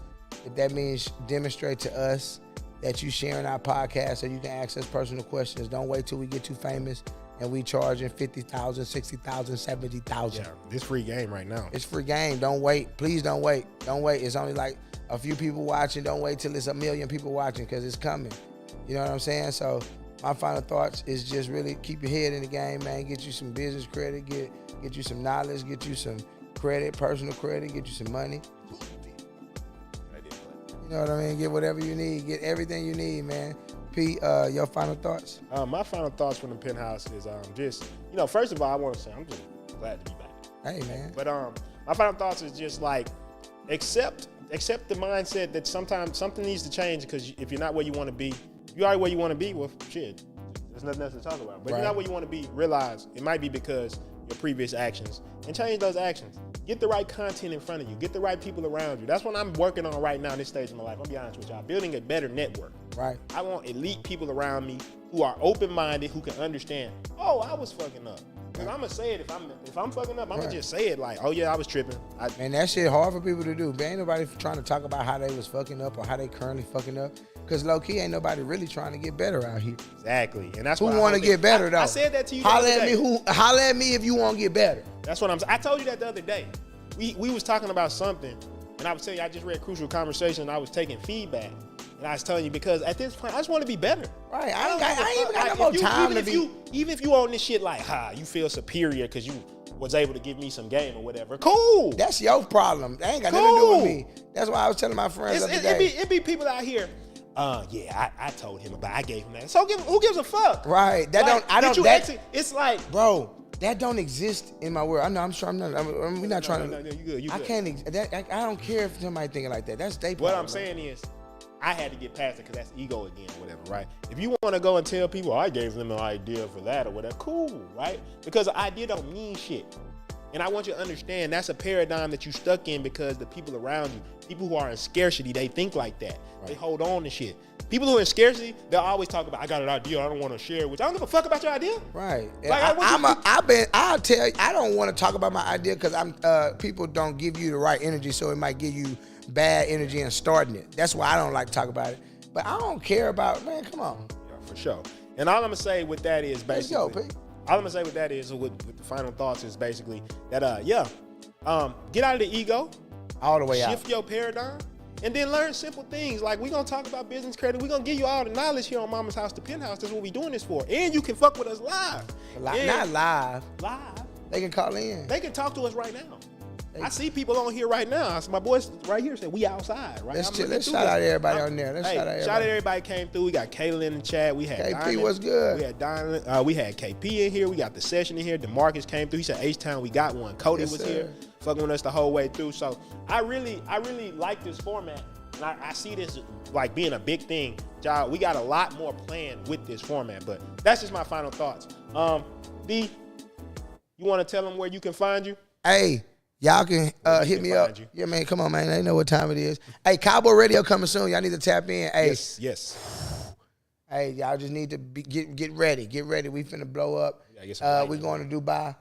if that means demonstrate to us that you sharing our podcast so you can ask us personal questions. Don't wait till we get too famous and we charging $50,000, $60,000, $70,000. Yeah, this free game right now. It's free game. Don't wait. Please don't wait. Don't wait. It's only like a few people watching. Don't wait till it's 1 million people watching because it's coming. You know what I'm saying? So my final thoughts is just really keep your head in the game, man. Get you some business credit. Get you some knowledge. Get you some credit, personal credit. Get you some money. You know what I mean? Get whatever you need. Get everything you need, man. P, your final thoughts? My final thoughts from the penthouse is just, you know, first of all, I want to say I'm just glad to be back. Hey, man. But my final thoughts is just like accept the mindset that sometimes something needs to change because if you're not where you want to be, you are where you want to be, well, shit, there's nothing else to talk about. But if you're not where you want to be, realize it might be because your previous actions and change those actions. Get the right content in front of you. Get the right people around you. That's what I'm working on right now in this stage of my life. I'll be honest with y'all. Building a better network. Right. I want elite people around me who are open-minded, who can understand, oh, I was fucking up. And I'm going to say it if I'm fucking up, I'm going to just say it like, oh, yeah, I was tripping. Man, that shit hard for people to do. Man, ain't nobody trying to talk about how they was fucking up or how they currently fucking up. Because low-key, ain't nobody really trying to get better out here. Exactly. And that's who want to get better, though? I said that to you Holla at me if you want to get better. That's what I told you that the other day. We was talking about something, and I was telling you I just read Crucial Conversation, and I was taking feedback. And I was telling you because at this point, I just want to be better. Right. I ain't even got no more time to be. Even if you on this shit like, you feel superior because you was able to give me some game or whatever. Cool. That's your problem. That ain't got nothing to do with me. That's why I was telling my friends the other day. It be people out here. I told him I gave him that. So who gives a fuck? Right. It's like, bro, that don't exist in my world. I know. I'm sure. We're not trying to. No, you good. You I good. can't. I don't care if somebody thinking like that. That's they problem. What I'm saying is, I had to get past it because that's ego again, or whatever, right? If you want to go and tell people, I gave them an idea for that or whatever, cool, right? Because the idea don't mean shit. And I want you to understand that's a paradigm that you stuck in because the people around you, people who are in scarcity, they think like that. Right. They hold on to shit. People who are in scarcity, they'll always talk about, I got an idea, I don't want to share it with you. I don't give a fuck about your idea. Right. Like, I'll tell you, I don't want to talk about my idea because people don't give you the right energy, so it might give you bad energy and starting it. That's why I don't like to talk about it. But I don't care about, man, come on. Yeah, for sure. And all I'm going to say with that is basically. Let's go, Pete. All I'm gonna say with that is, with the final thoughts is basically that, get out of the ego, all the way out, shift your paradigm, and then learn simple things. Like we gonna talk about business credit, we gonna give you all the knowledge here on Mama's House to Penthouse. That's what we doing this for, and you can fuck with us live. Not live. Live. They can call in. They can talk to us right now. I see people on here right now. My boys right here said we outside. Right. Let's shout out everybody on there. Shout out everybody came through. We got Kaylin in the chat. We had KP. Diamond. What's good? We had Diamond. We had KP in here. We got the session in here. DeMarcus came through. He said H-Town. We got one. Cody was here. fucking with us the whole way through. So I really like this format. And I see this like being a big thing. Y'all, we got a lot more planned with this format, but that's just my final thoughts. D, you want to tell them where you can find you? Hey, y'all can hit me up. Yeah, man, come on, man. They know what time it is. Hey, Cowboyy Radio coming soon. Y'all need to tap in. Hey, yes. Hey, y'all just need to get ready. Get ready. We finna blow up. We going to Dubai,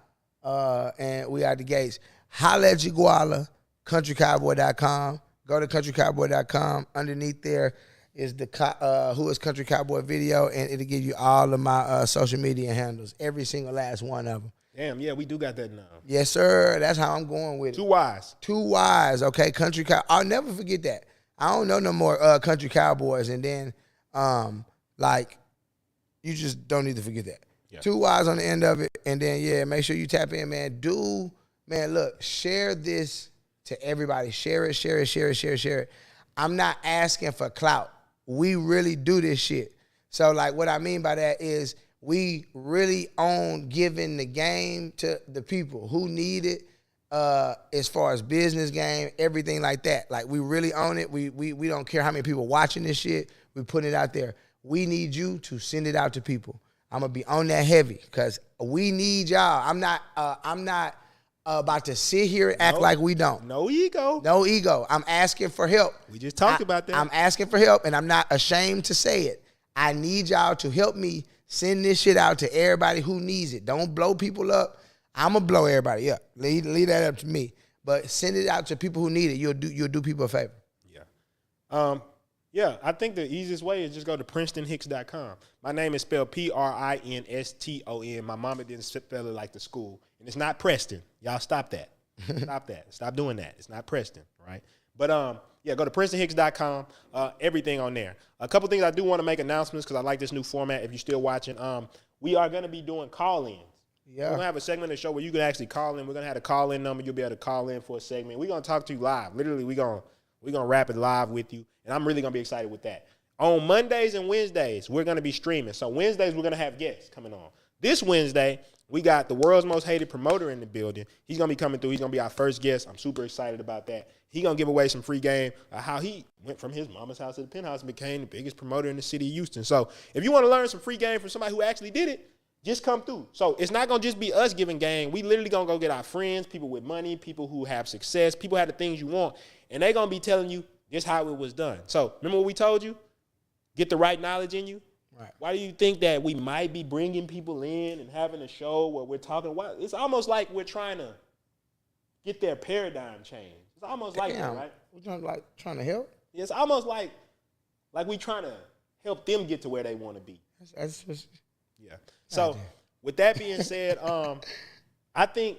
and we out the gates. Holla at Jiguala, countrycowboy.com. Go to countrycowboy.com. Underneath there is the Who is Country Cowboy video, and it'll give you all of my social media handles, every single last one of them. Damn, yeah, we do got that now. Yes, sir. That's how I'm going with it. Two Y's, okay? Country Cow. I'll never forget that. I don't know no more Country Cowboys, and then, you just don't need to forget that. Yeah. 2 Y's on the end of it, and then, yeah, make sure you tap in, man. Look, share this to everybody. Share it. I'm not asking for clout. We really do this shit. So, like, what I mean by that is we really own giving the game to the people who need it, as far as business game, everything like that. Like, we really own it. We don't care how many people watching this shit. We put it out there. We need you to send it out to people. I'm going to be on that heavy because we need y'all. I'm not about to sit here and act like we don't. No ego. I'm asking for help. We just talked about that. I'm asking for help, and I'm not ashamed to say it. I need y'all to help me send this shit out to everybody who needs it. Don't blow people up. I'm going to blow everybody up. Leave that up to me. But send it out to people who need it. You'll do people a favor. Yeah. I think the easiest way is just go to PrinstonHicks.com. My name is spelled Prinston. My mama didn't spell it like the school. And it's not Preston. Y'all stop that. Stop doing that. It's not Preston, right? But go to PrinstonHicks.com. Everything on there. A couple things I do want to make announcements because I like this new format. If you're still watching, we are going to be doing call-ins. Yeah. We're going to have a segment of the show where you can actually call in. We're going to have a call-in number. You'll be able to call in for a segment. We're going to talk to you live. Literally, we're going to rap it live with you. And I'm really going to be excited with that. On Mondays and Wednesdays, we're going to be streaming. So Wednesdays, we're going to have guests coming on. This Wednesday, we got the world's most hated promoter in the building. He's going to be coming through. He's going to be our first guest. I'm super excited about that. He's going to give away some free game, how he went from his mama's house to the penthouse and became the biggest promoter in the city of Houston. So if you want to learn some free game from somebody who actually did it, just come through. So it's not going to just be us giving game. We literally going to go get our friends, people with money, people who have success, people who have the things you want, and they're going to be telling you just how it was done. So remember what we told you? Get the right knowledge in you. Right. Why do you think that we might be bringing people in and having a show where we're talking? It's almost like we're trying to get their paradigm changed. It's almost like that, right? We're trying to help? It's almost like we trying to help them get to where they want to be. That's just, yeah. So with that being said, I think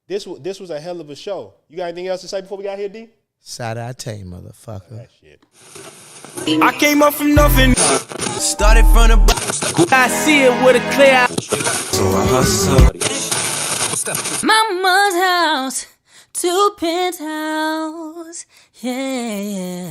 this was a hell of a show. You got anything else to say before we got here, D? Side-eye, motherfucker. That shit. I came up from nothing, started from the bottom. I see it with a clear eye. So I hustle. Mama's house to penthouse, yeah.